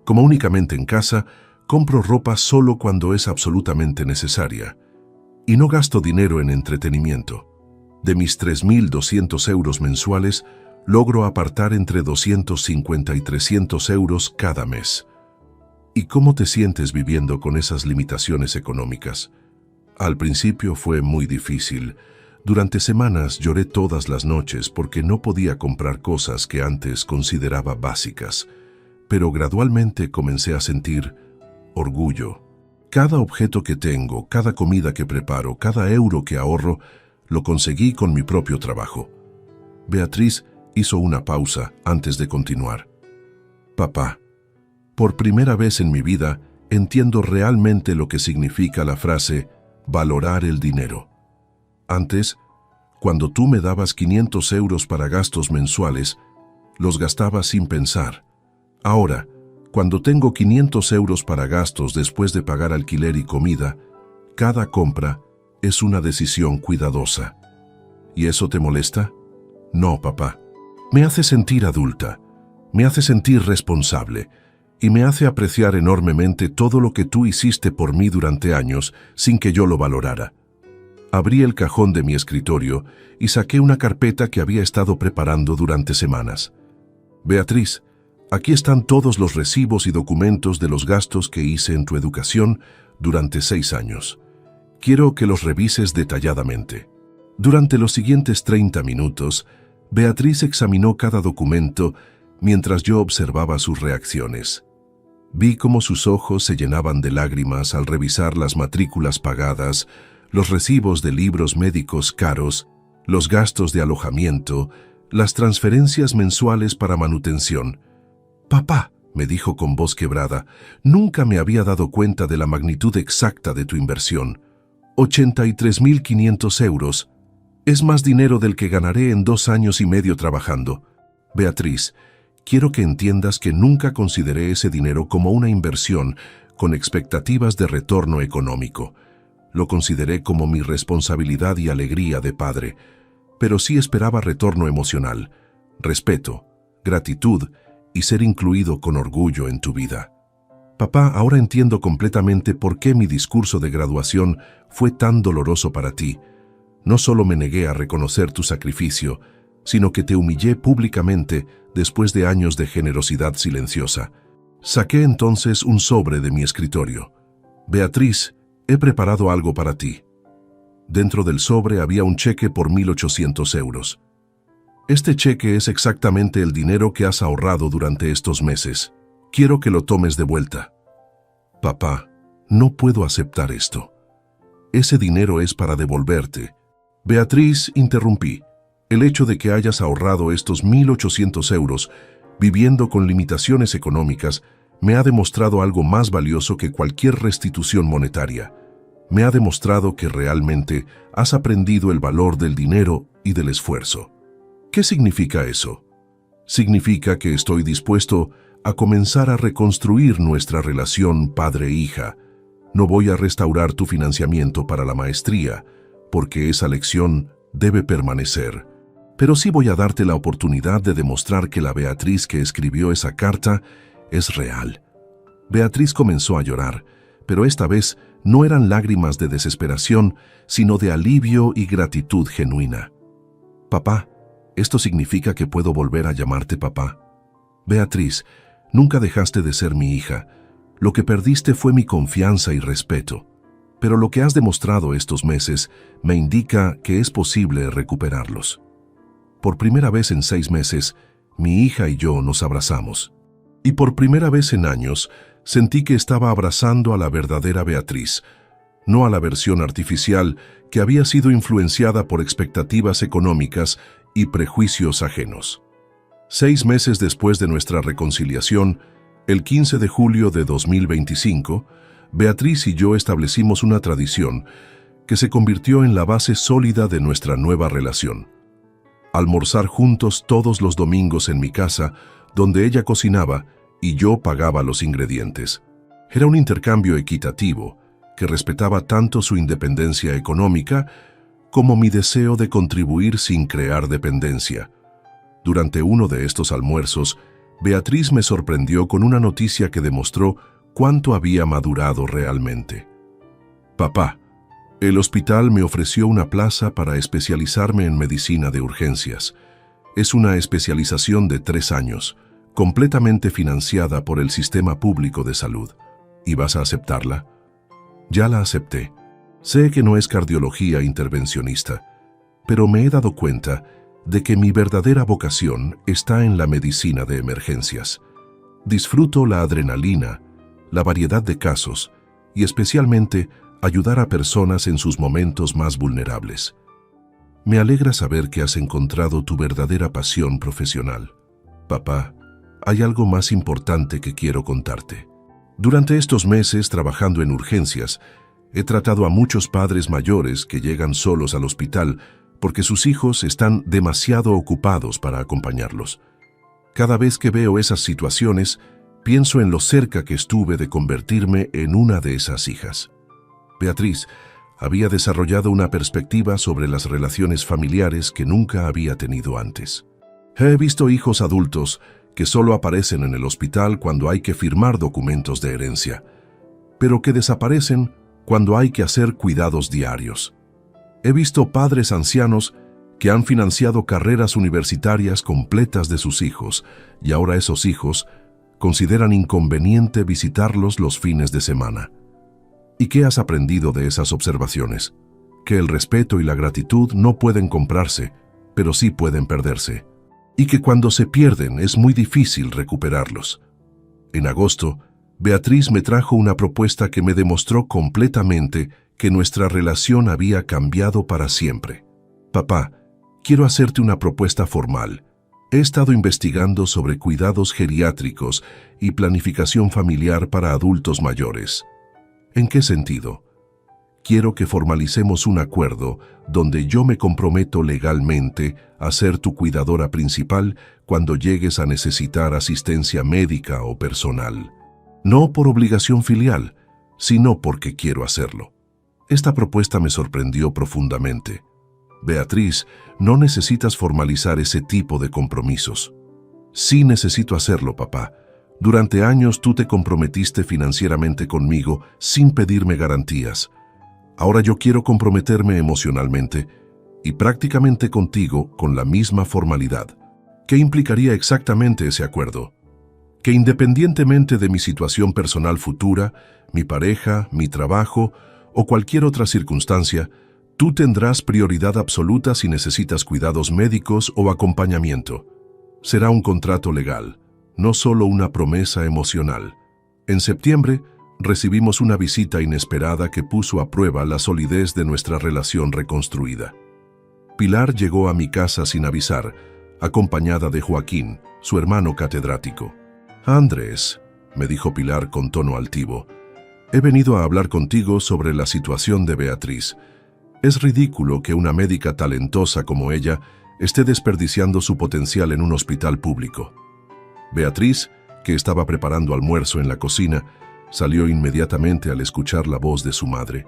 Como únicamente en casa, compro ropa solo cuando es absolutamente necesaria. Y no gasto dinero en entretenimiento. De mis 3.200 euros mensuales, logro apartar entre 250 y 300 euros cada mes. ¿Y cómo te sientes viviendo con esas limitaciones económicas? Al principio fue muy difícil. Durante semanas lloré todas las noches porque no podía comprar cosas que antes consideraba básicas. Pero gradualmente comencé a sentir orgullo. Cada objeto que tengo, cada comida que preparo, cada euro que ahorro, lo conseguí con mi propio trabajo. Beatriz hizo una pausa antes de continuar. Papá, por primera vez en mi vida entiendo realmente lo que significa la frase valorar el dinero. Antes, cuando tú me dabas 500 euros para gastos mensuales, los gastaba sin pensar. Ahora, cuando tengo 500 euros para gastos después de pagar alquiler y comida, cada compra es una decisión cuidadosa. ¿Y eso te molesta? No, papá. Me hace sentir adulta, me hace sentir responsable y me hace apreciar enormemente todo lo que tú hiciste por mí durante años sin que yo lo valorara. Abrí el cajón de mi escritorio y saqué una carpeta que había estado preparando durante semanas. Beatriz, aquí están todos los recibos y documentos de los gastos que hice en tu educación durante 6 años. Quiero que los revises detalladamente. Durante los siguientes 30 minutos, Beatriz examinó cada documento mientras yo observaba sus reacciones. Vi cómo sus ojos se llenaban de lágrimas al revisar las matrículas pagadas, los recibos de libros médicos caros, los gastos de alojamiento, las transferencias mensuales para manutención. «Papá», me dijo con voz quebrada, «nunca me había dado cuenta de la magnitud exacta de tu inversión. 83.500 euros. Es más dinero del que ganaré en 2 años y medio trabajando. Beatriz, quiero que entiendas que nunca consideré ese dinero como una inversión con expectativas de retorno económico. Lo consideré como mi responsabilidad y alegría de padre, pero sí esperaba retorno emocional, respeto, gratitud y ser incluido con orgullo en tu vida. Papá, ahora entiendo completamente por qué mi discurso de graduación fue tan doloroso para ti. No solo me negué a reconocer tu sacrificio, sino que te humillé públicamente después de años de generosidad silenciosa. Saqué entonces un sobre de mi escritorio. Beatriz, he preparado algo para ti. Dentro del sobre había un cheque por 1.800 euros. Este cheque es exactamente el dinero que has ahorrado durante estos meses. Quiero que lo tomes de vuelta. Papá, no puedo aceptar esto. Ese dinero es para devolverte. Beatriz, interrumpí. El hecho de que hayas ahorrado estos 1.800 euros viviendo con limitaciones económicas me ha demostrado algo más valioso que cualquier restitución monetaria. Me ha demostrado que realmente has aprendido el valor del dinero y del esfuerzo. ¿Qué significa eso? Significa que estoy dispuesto a comenzar a reconstruir nuestra relación padre-hija. No voy a restaurar tu financiamiento para la maestría, porque esa lección debe permanecer. Pero sí voy a darte la oportunidad de demostrar que la Beatriz que escribió esa carta es real. Beatriz comenzó a llorar, pero esta vez no eran lágrimas de desesperación, sino de alivio y gratitud genuina. Papá, ¿esto significa que puedo volver a llamarte papá? Beatriz, nunca dejaste de ser mi hija. Lo que perdiste fue mi confianza y respeto. Pero lo que has demostrado estos meses me indica que es posible recuperarlos. Por primera vez en 6 meses, mi hija y yo nos abrazamos. Y por primera vez en años, sentí que estaba abrazando a la verdadera Beatriz, no a la versión artificial que había sido influenciada por expectativas económicas y prejuicios ajenos. 6 meses después de nuestra reconciliación, el 15 de julio de 2025, Beatriz y yo establecimos una tradición que se convirtió en la base sólida de nuestra nueva relación. Almorzar juntos todos los domingos en mi casa, donde ella cocinaba y yo pagaba los ingredientes. Era un intercambio equitativo, que respetaba tanto su independencia económica como mi deseo de contribuir sin crear dependencia. Durante uno de estos almuerzos, Beatriz me sorprendió con una noticia que demostró cuánto había madurado realmente. Papá, el hospital me ofreció una plaza para especializarme en medicina de urgencias. Es una especialización de 3 años, completamente financiada por el sistema público de salud. ¿Y vas a aceptarla? Ya la acepté. Sé que no es cardiología intervencionista, pero me he dado cuenta de que mi verdadera vocación está en la medicina de emergencias. Disfruto la adrenalina, la variedad de casos y especialmente ayudar a personas en sus momentos más vulnerables. Me alegra saber que has encontrado tu verdadera pasión profesional. Papá, hay algo más importante que quiero contarte. Durante estos meses trabajando en urgencias, he tratado a muchos padres mayores que llegan solos al hospital porque sus hijos están demasiado ocupados para acompañarlos. Cada vez que veo esas situaciones, pienso en lo cerca que estuve de convertirme en una de esas hijas. Beatriz había desarrollado una perspectiva sobre las relaciones familiares que nunca había tenido antes. He visto hijos adultos que solo aparecen en el hospital cuando hay que firmar documentos de herencia, pero que desaparecen cuando hay que hacer cuidados diarios. He visto padres ancianos que han financiado carreras universitarias completas de sus hijos, y ahora esos hijos consideran inconveniente visitarlos los fines de semana. ¿Y qué has aprendido de esas observaciones? Que el respeto y la gratitud no pueden comprarse, pero sí pueden perderse. Y que cuando se pierden es muy difícil recuperarlos. En agosto, Beatriz me trajo una propuesta que me demostró completamente que nuestra relación había cambiado para siempre. Papá, quiero hacerte una propuesta formal. He estado investigando sobre cuidados geriátricos y planificación familiar para adultos mayores. ¿En qué sentido? Quiero que formalicemos un acuerdo donde yo me comprometo legalmente a ser tu cuidadora principal cuando llegues a necesitar asistencia médica o personal. No por obligación filial, sino porque quiero hacerlo. Esta propuesta me sorprendió profundamente. Beatriz, no necesitas formalizar ese tipo de compromisos. Sí necesito hacerlo, papá. Durante años tú te comprometiste financieramente conmigo sin pedirme garantías. Ahora yo quiero comprometerme emocionalmente y prácticamente contigo con la misma formalidad. ¿Qué implicaría exactamente ese acuerdo? Que independientemente de mi situación personal futura, mi pareja, mi trabajo o cualquier otra circunstancia, tú tendrás prioridad absoluta si necesitas cuidados médicos o acompañamiento. Será un contrato legal, no solo una promesa emocional. En septiembre, recibimos una visita inesperada que puso a prueba la solidez de nuestra relación reconstruida. Pilar llegó a mi casa sin avisar, acompañada de Joaquín, su hermano catedrático. «Andrés», me dijo Pilar con tono altivo, «he venido a hablar contigo sobre la situación de Beatriz. Es ridículo que una médica talentosa como ella esté desperdiciando su potencial en un hospital público». Beatriz, que estaba preparando almuerzo en la cocina, salió inmediatamente al escuchar la voz de su madre.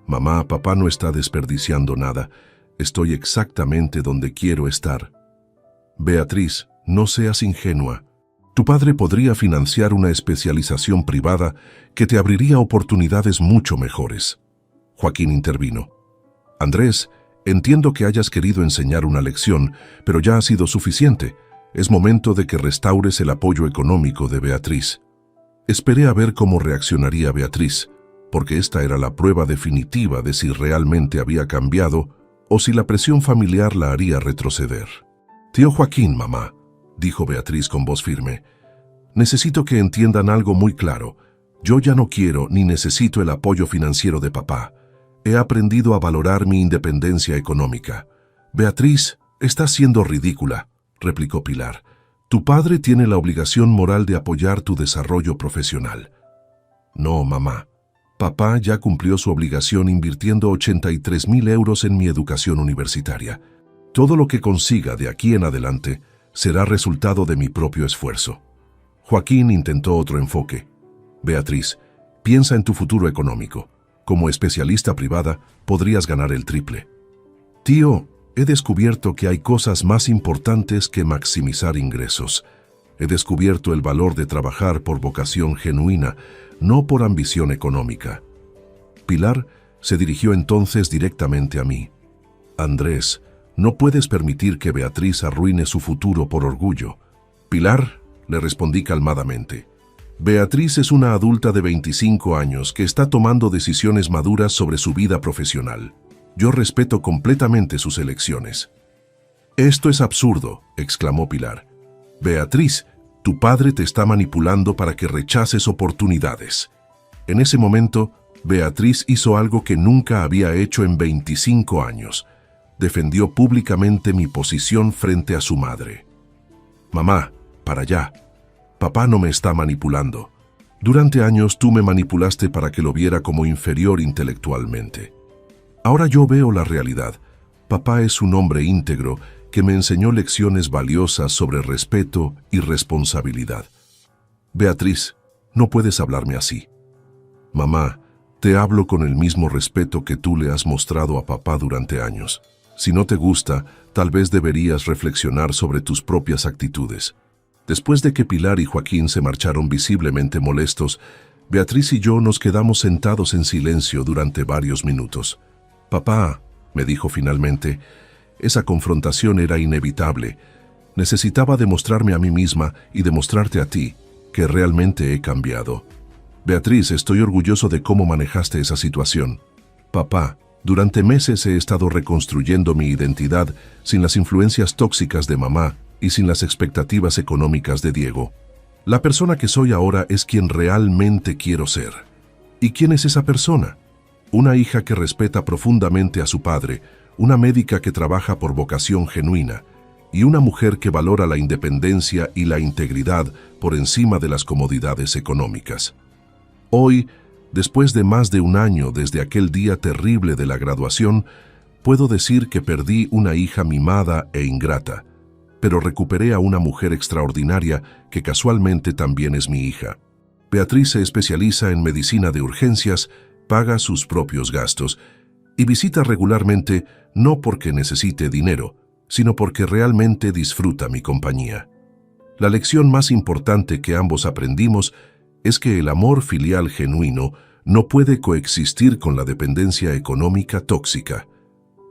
«Mamá, papá no está desperdiciando nada. Estoy exactamente donde quiero estar». «Beatriz, no seas ingenua. Tu padre podría financiar una especialización privada que te abriría oportunidades mucho mejores». Joaquín intervino. «Andrés, entiendo que hayas querido enseñar una lección, pero ya ha sido suficiente. Es momento de que restaures el apoyo económico de Beatriz». Esperé a ver cómo reaccionaría Beatriz, porque esta era la prueba definitiva de si realmente había cambiado o si la presión familiar la haría retroceder. «Tío Joaquín, mamá», dijo Beatriz con voz firme, «necesito que entiendan algo muy claro. Yo ya no quiero ni necesito el apoyo financiero de papá. He aprendido a valorar mi independencia económica». «Beatriz, estás siendo ridícula», replicó Pilar. «Tu padre tiene la obligación moral de apoyar tu desarrollo profesional». «No, mamá. Papá ya cumplió su obligación invirtiendo 83.000 euros en mi educación universitaria. Todo lo que consiga de aquí en adelante será resultado de mi propio esfuerzo». Joaquín intentó otro enfoque. «Beatriz, piensa en tu futuro económico. Como especialista privada, podrías ganar el triple». «Tío, he descubierto que hay cosas más importantes que maximizar ingresos. He descubierto el valor de trabajar por vocación genuina, no por ambición económica». Pilar se dirigió entonces directamente a mí. «Andrés, no puedes permitir que Beatriz arruine su futuro por orgullo». «Pilar», le respondí calmadamente, «Beatriz es una adulta de 25 años que está tomando decisiones maduras sobre su vida profesional. Yo respeto completamente sus elecciones». «Esto es absurdo», exclamó Pilar. «Beatriz, tu padre te está manipulando para que rechaces oportunidades». En ese momento, Beatriz hizo algo que nunca había hecho en 25 años. Defendió públicamente mi posición frente a su madre. «Mamá, para allá. Papá no me está manipulando. Durante años tú me manipulaste para que lo viera como inferior intelectualmente. Ahora yo veo la realidad. Papá es un hombre íntegro que me enseñó lecciones valiosas sobre respeto y responsabilidad». «Beatriz, no puedes hablarme así». «Mamá, te hablo con el mismo respeto que tú le has mostrado a papá durante años. Si no te gusta, tal vez deberías reflexionar sobre tus propias actitudes». Después de que Pilar y Joaquín se marcharon visiblemente molestos, Beatriz y yo nos quedamos sentados en silencio durante varios minutos. «Papá», me dijo finalmente, Esa confrontación era inevitable. Necesitaba demostrarme a mí misma y demostrarte a ti que realmente he cambiado. Beatriz, estoy orgulloso de cómo manejaste esa situación. Papá, durante meses he estado reconstruyendo mi identidad sin las influencias tóxicas de mamá y sin las expectativas económicas de Diego. La persona que soy ahora es quien realmente quiero ser. ¿Y quién es esa persona? Una hija que respeta profundamente a su padre, una médica que trabaja por vocación genuina y una mujer que valora la independencia y la integridad por encima de las comodidades económicas. Hoy, después de más de un año desde aquel día terrible de la graduación, puedo decir que perdí una hija mimada e ingrata, pero recuperé a una mujer extraordinaria que casualmente también es mi hija. Beatriz se especializa en medicina de urgencias, paga sus propios gastos y visita regularmente no porque necesite dinero, sino porque realmente disfruta mi compañía. La lección más importante que ambos aprendimos es que el amor filial genuino no puede coexistir con la dependencia económica tóxica.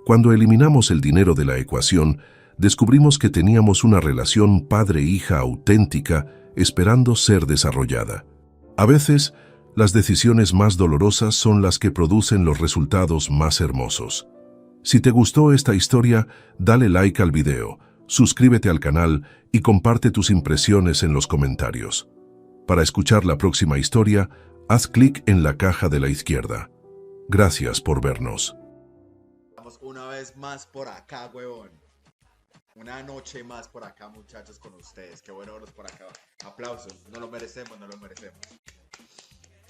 Cuando eliminamos el dinero de la ecuación, descubrimos que teníamos una relación padre-hija auténtica esperando ser desarrollada. A veces, las decisiones más dolorosas son las que producen los resultados más hermosos. Si te gustó esta historia, dale like al video, suscríbete al canal y comparte tus impresiones en los comentarios. Para escuchar la próxima historia, haz clic en la caja de la izquierda. Gracias por vernos. Estamos una vez más por acá, huevón. Una noche más por acá, muchachos, con ustedes. Qué bueno verlos por acá. Aplausos. No lo merecemos, no lo merecemos.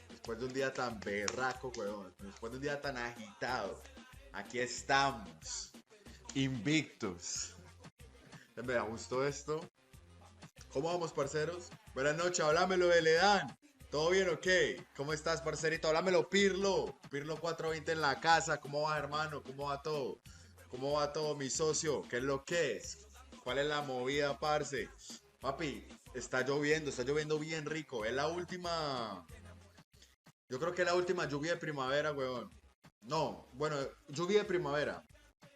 Después de un día tan berraco, huevón. Después de un día tan agitado. Aquí estamos. Invictos. Me gustó esto. ¿Cómo vamos, parceros? Buenas noches, háblamelo de Ledán. ¿Todo bien o qué? ¿Cómo estás, parcerito? Háblamelo, Pirlo. Pirlo 420 en la casa. ¿Cómo vas, hermano? ¿Cómo va todo? ¿Cómo va todo, mi socio? ¿Qué es lo que es? ¿Cuál es la movida, parce? Papi, está lloviendo bien rico. Es la última... Yo creo que es la última lluvia de primavera, weón. No, bueno, lluvia de primavera.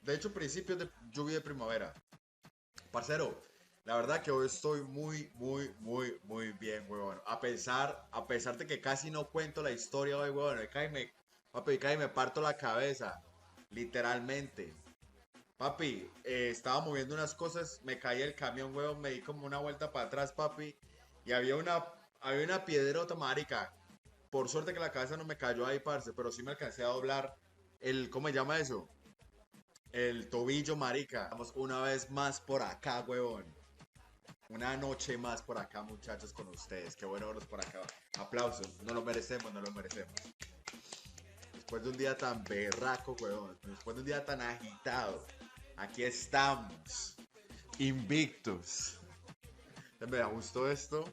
De hecho, principios de lluvia de primavera. Parcero, la verdad que hoy estoy muy bien, weón. A pesar de que casi no cuento la historia hoy, weón. Papi, cae me parto la cabeza. Literalmente. Papi, estaba moviendo unas cosas, me caí el camión, weón, me di como una vuelta para atrás, papi. Y había una piedrota, marica. Por suerte que la cabeza no me cayó ahí, parce, pero sí me alcancé a doblar ¿cómo se llama eso? El tobillo, marica. Estamos una vez más por acá, weón. Una noche más por acá, muchachos, con ustedes. Qué bueno verlos por acá. Aplausos. No lo merecemos, no lo merecemos. Después de un día tan berraco, weón. Después de un día tan agitado. Aquí estamos. Invictos. Me gustó esto.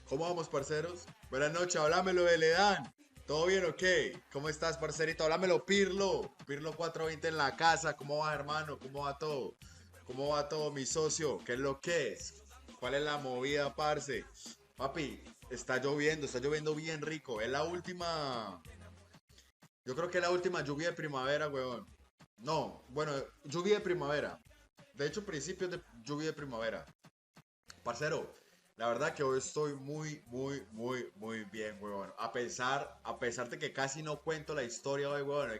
¿Cómo vamos, parceros? Buenas noches, háblamelo de Ledán. ¿Todo bien o qué? ¿Cómo estás, parcerito? Háblamelo, Pirlo. Pirlo 420 en la casa. ¿Cómo vas, hermano? ¿Cómo va todo? ¿Cómo va todo, mi socio? ¿Qué es lo que es? ¿Cuál es la movida, parce? Papi, está lloviendo bien rico. Es la última... Yo creo que es la última lluvia de primavera, weón. No, bueno, lluvia de primavera. De hecho, principios de lluvia de primavera. Parcero, la verdad que hoy estoy muy bien, weón. A pesar de que casi no cuento la historia hoy, weón.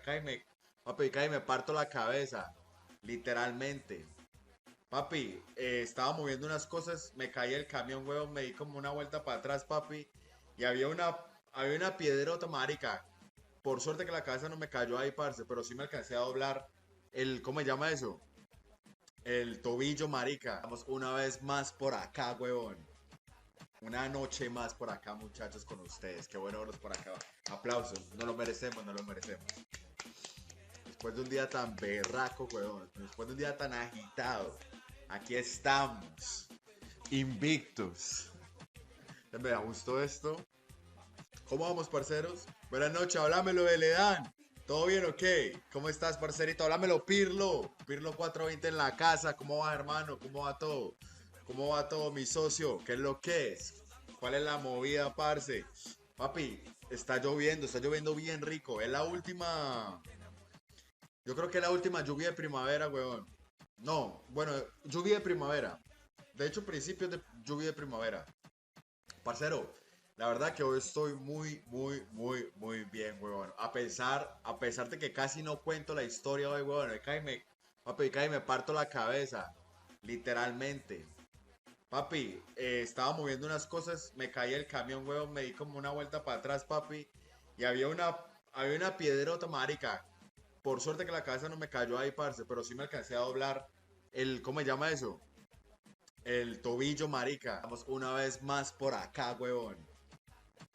Papi, cae me parto la cabeza. Literalmente. Papi, estaba moviendo unas cosas, me caí el camión, weón, me di como una vuelta para atrás, papi. Y había una piedrota, marica. Por suerte que la cabeza no me cayó ahí, parce, pero sí me alcancé a doblar ¿cómo se llama eso? El tobillo, marica. Estamos una vez más por acá, weón. Una noche más por acá, muchachos, con ustedes. Qué bueno verlos por acá. Aplausos. No lo merecemos, no lo merecemos. Después de un día tan berraco, weón. Después de un día tan agitado. Aquí estamos. Invictos. Me gustó esto. ¿Cómo vamos, parceros? Buenas noches, háblamelo de Ledán. ¿Todo bien o qué? ¿Cómo estás, parcerito? Háblamelo, Pirlo. Pirlo 420 en la casa. ¿Cómo vas, hermano? ¿Cómo va todo? ¿Cómo va todo, mi socio? ¿Qué es lo que es? ¿Cuál es la movida, parce? Papi, está lloviendo bien rico. Es la última... Yo creo que es la última lluvia de primavera, weón. No, bueno, lluvia de primavera. De hecho, principios de lluvia de primavera. Parcero, la verdad que hoy estoy muy bien, huevón. A pesar de que casi no cuento la historia hoy, huevón. Papi, casi me parto la cabeza. Literalmente. Papi, estaba moviendo unas cosas, me caí el camión, huevón, me di como una vuelta para atrás, papi. Y había una piedrota, marica. Por suerte que la cabeza no me cayó ahí, parce, pero sí me alcancé a doblar ¿cómo se llama eso? El tobillo, marica. Estamos una vez más por acá, huevón.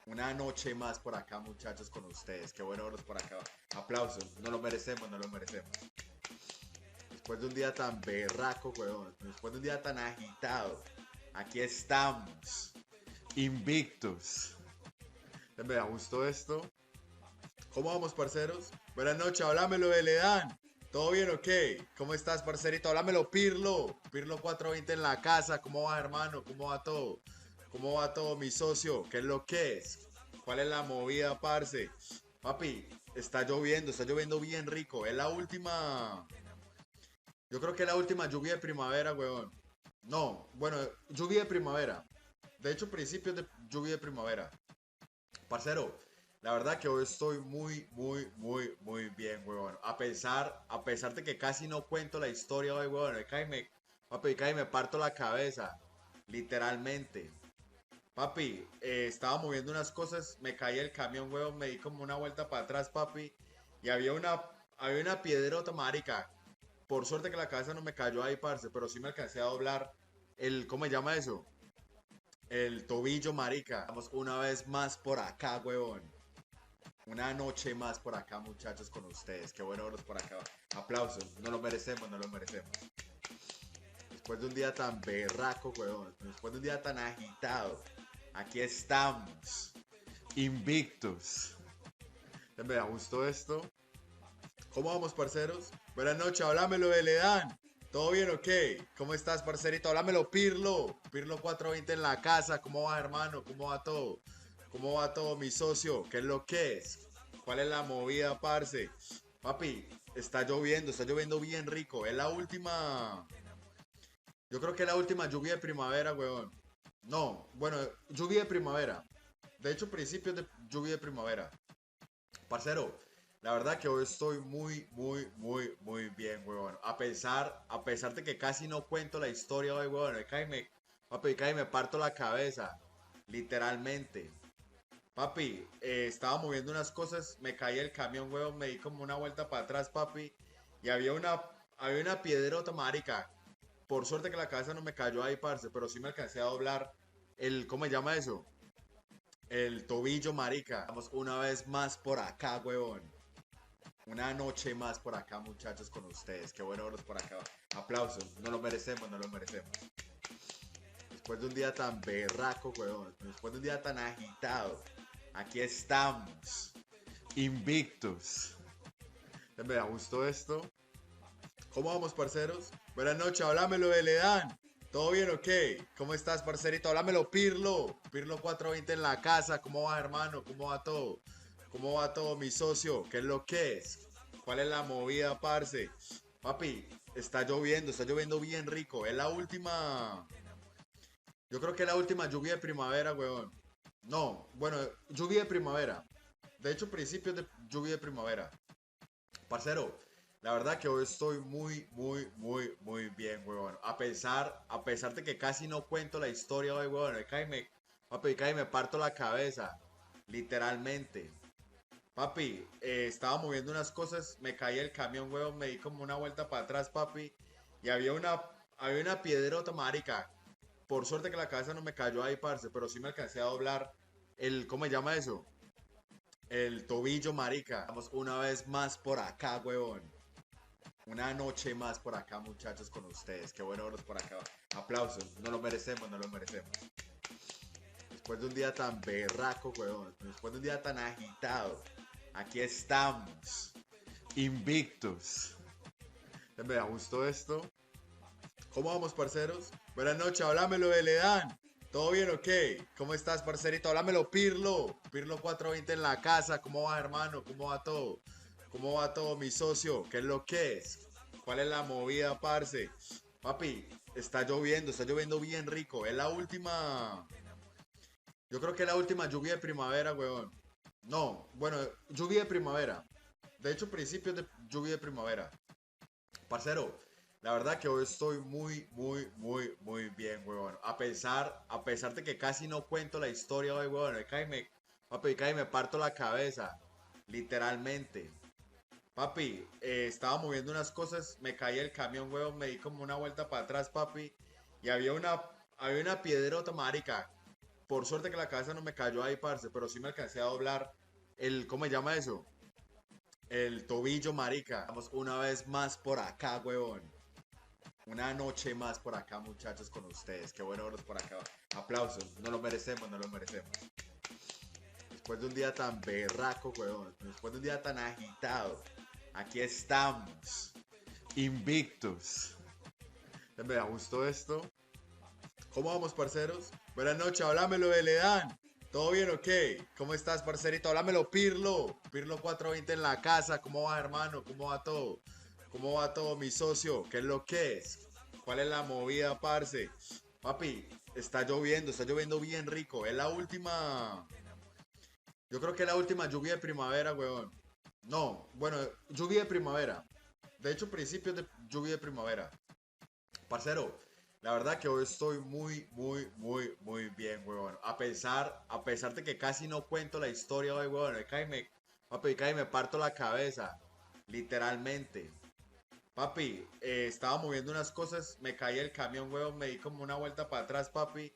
Una noche más por acá, muchachos, con ustedes. Qué bueno verlos por acá. Aplausos. No lo merecemos, no lo merecemos. Después de un día tan berraco, huevón. Después de un día tan agitado. Aquí estamos. Invictus. Me gustó esto. ¿Cómo vamos, parceros? Buenas noches, háblamelo de Ledán. ¿Todo bien o qué? ¿Cómo estás, parcerito? Háblamelo, Pirlo. Pirlo 420 en la casa. ¿Cómo va, hermano? ¿Cómo va todo? ¿Cómo va todo, mi socio? ¿Qué es lo que es? ¿Cuál es la movida, parce? Papi, está lloviendo bien rico. Es la última. Yo creo que es la última lluvia de primavera, weón. No, bueno, lluvia de primavera. De hecho, principios de lluvia de primavera. Parcero, la verdad que hoy estoy muy bien, huevón. A pesar de que casi no cuento la historia hoy, huevón. Papi, casi me parto la cabeza. Literalmente. Papi, estaba moviendo unas cosas, me caí el camión, huevón, me di como una vuelta para atrás, papi. Y había una piedrota, marica. Por suerte que la cabeza no me cayó ahí, parce, pero sí me alcancé a doblar ¿cómo se llama eso? El tobillo, marica. Estamos una vez más por acá, huevón. Una noche más por acá, muchachos, con ustedes. Qué bueno verlos por acá. Aplausos. No lo merecemos, no lo merecemos. Después de un día tan berraco, huevón. Después de un día tan agitado. Aquí estamos. Invictus. Me gustó esto. ¿Cómo vamos, parceros? Buenas noches, háblamelo de Ledán. ¿Todo bien o qué? ¿Cómo estás, parcerito? Háblamelo, Pirlo. Pirlo 420 en la casa. ¿Cómo va, hermano? ¿Cómo va todo? ¿Cómo va todo, mi socio? ¿Qué es lo que es? ¿Cuál es la movida, parce? Papi, está lloviendo bien rico. Es la última. Yo creo que es la última lluvia de primavera, weón. No, bueno, lluvia de primavera. De hecho, principios de lluvia de primavera. Parcero, la verdad que hoy estoy muy bien, weón. A pesar de que casi no cuento la historia hoy, weón. Papi, casi me parto la cabeza. Literalmente. Papi, estaba moviendo unas cosas, me caí el camión, weón, me di como una vuelta para atrás, papi. Y había una piedrota, marica. Por suerte que la cabeza no me cayó ahí, parce, pero sí me alcancé a doblar ¿cómo se llama eso? El tobillo, marica. Estamos una vez más por acá, huevón. Una noche más por acá, muchachos, con ustedes. Qué bueno verlos por acá. Aplausos. No lo merecemos, no lo merecemos. Después de un día tan berraco, huevón. Después de un día tan agitado. Aquí estamos. Invictus. Me gustó esto. ¿Cómo vamos, parceros? Buenas noches, háblamelo de Ledán. ¿Todo bien o qué? ¿Cómo estás, parcerito? Háblamelo, Pirlo. Pirlo 420 en la casa. ¿Cómo va, hermano? ¿Cómo va todo? ¿Cómo va todo, mi socio? ¿Qué es lo que es? ¿Cuál es la movida, parce? Papi, está lloviendo bien rico. Es la última. Yo creo que es la última lluvia de primavera, weón. No, bueno, lluvia de primavera. De hecho, principios de lluvia de primavera. Parcero, la verdad que hoy estoy muy bien, huevón. A pesar de que casi no cuento la historia hoy, huevón. Papi, casi me parto la cabeza. Literalmente. Papi, estaba moviendo unas cosas, me caí el camión, huevón, me di como una vuelta para atrás, papi. Y había una piedrota, marica. Por suerte que la cabeza no me cayó ahí, parce, pero sí me alcancé a doblar ¿cómo se llama eso? El tobillo, marica. Estamos una vez más por acá, huevón. Una noche más por acá, muchachos, con ustedes. Qué bueno verlos por acá. Aplausos. No lo merecemos, no lo merecemos. Después de un día tan berraco, huevón. Después de un día tan agitado. Aquí estamos. Invictus. Me gustó esto. ¿Cómo vamos, parceros? Buenas noches, háblamelo de Ledán. ¿Todo bien o qué? ¿Cómo estás, parcerito? Háblamelo, Pirlo. Pirlo 420 en la casa. ¿Cómo va, hermano? ¿Cómo va todo? ¿Cómo va todo, mi socio? ¿Qué es lo que es? ¿Cuál es la movida, parce? Papi, está lloviendo bien rico. Es la última. Yo creo que es la última lluvia de primavera, weón. No, bueno, lluvia de primavera. De hecho, principios de lluvia de primavera. Parcero, la verdad que hoy estoy muy bien, weón. A pesar de que casi no cuento la historia hoy, weón. Papi, cae y me parto la cabeza. Literalmente. Papi, estaba moviendo unas cosas, me caí el camión, weón, me di como una vuelta para atrás, papi, y había una piedrota, marica. Por suerte que la cabeza no me cayó ahí, parce, pero sí me alcancé a doblar ¿cómo se llama eso? El tobillo, marica. Vamos una vez más por acá, weón. Una noche más por acá, muchachos, con ustedes. Qué bueno verlos por acá. Aplausos, no lo merecemos, no lo merecemos. Después de un día tan berraco, weón. Después de un día tan agitado. Aquí estamos. Invictus. Me gustó esto. ¿Cómo vamos, parceros? Buenas noches, háblamelo de Ledan. ¿Todo bien o qué? ¿Cómo estás, parcerito? Háblamelo, Pirlo. Pirlo 420 en la casa. ¿Cómo va, hermano? ¿Cómo va todo? ¿Cómo va todo, mi socio? ¿Qué es lo que es? ¿Cuál es la movida, parce? Papi, está lloviendo bien rico. Es la última. Yo creo que es la última lluvia de primavera, weón. No, bueno, lluvia de primavera. De hecho, principios de lluvia de primavera. Parcero, la verdad que hoy estoy muy bien, weón. A pesar de que casi no cuento la historia hoy, weón. Papi, cae y me parto la cabeza. Literalmente. Papi, estaba moviendo unas cosas, me caí el camión, weón, me di como una vuelta para atrás, papi.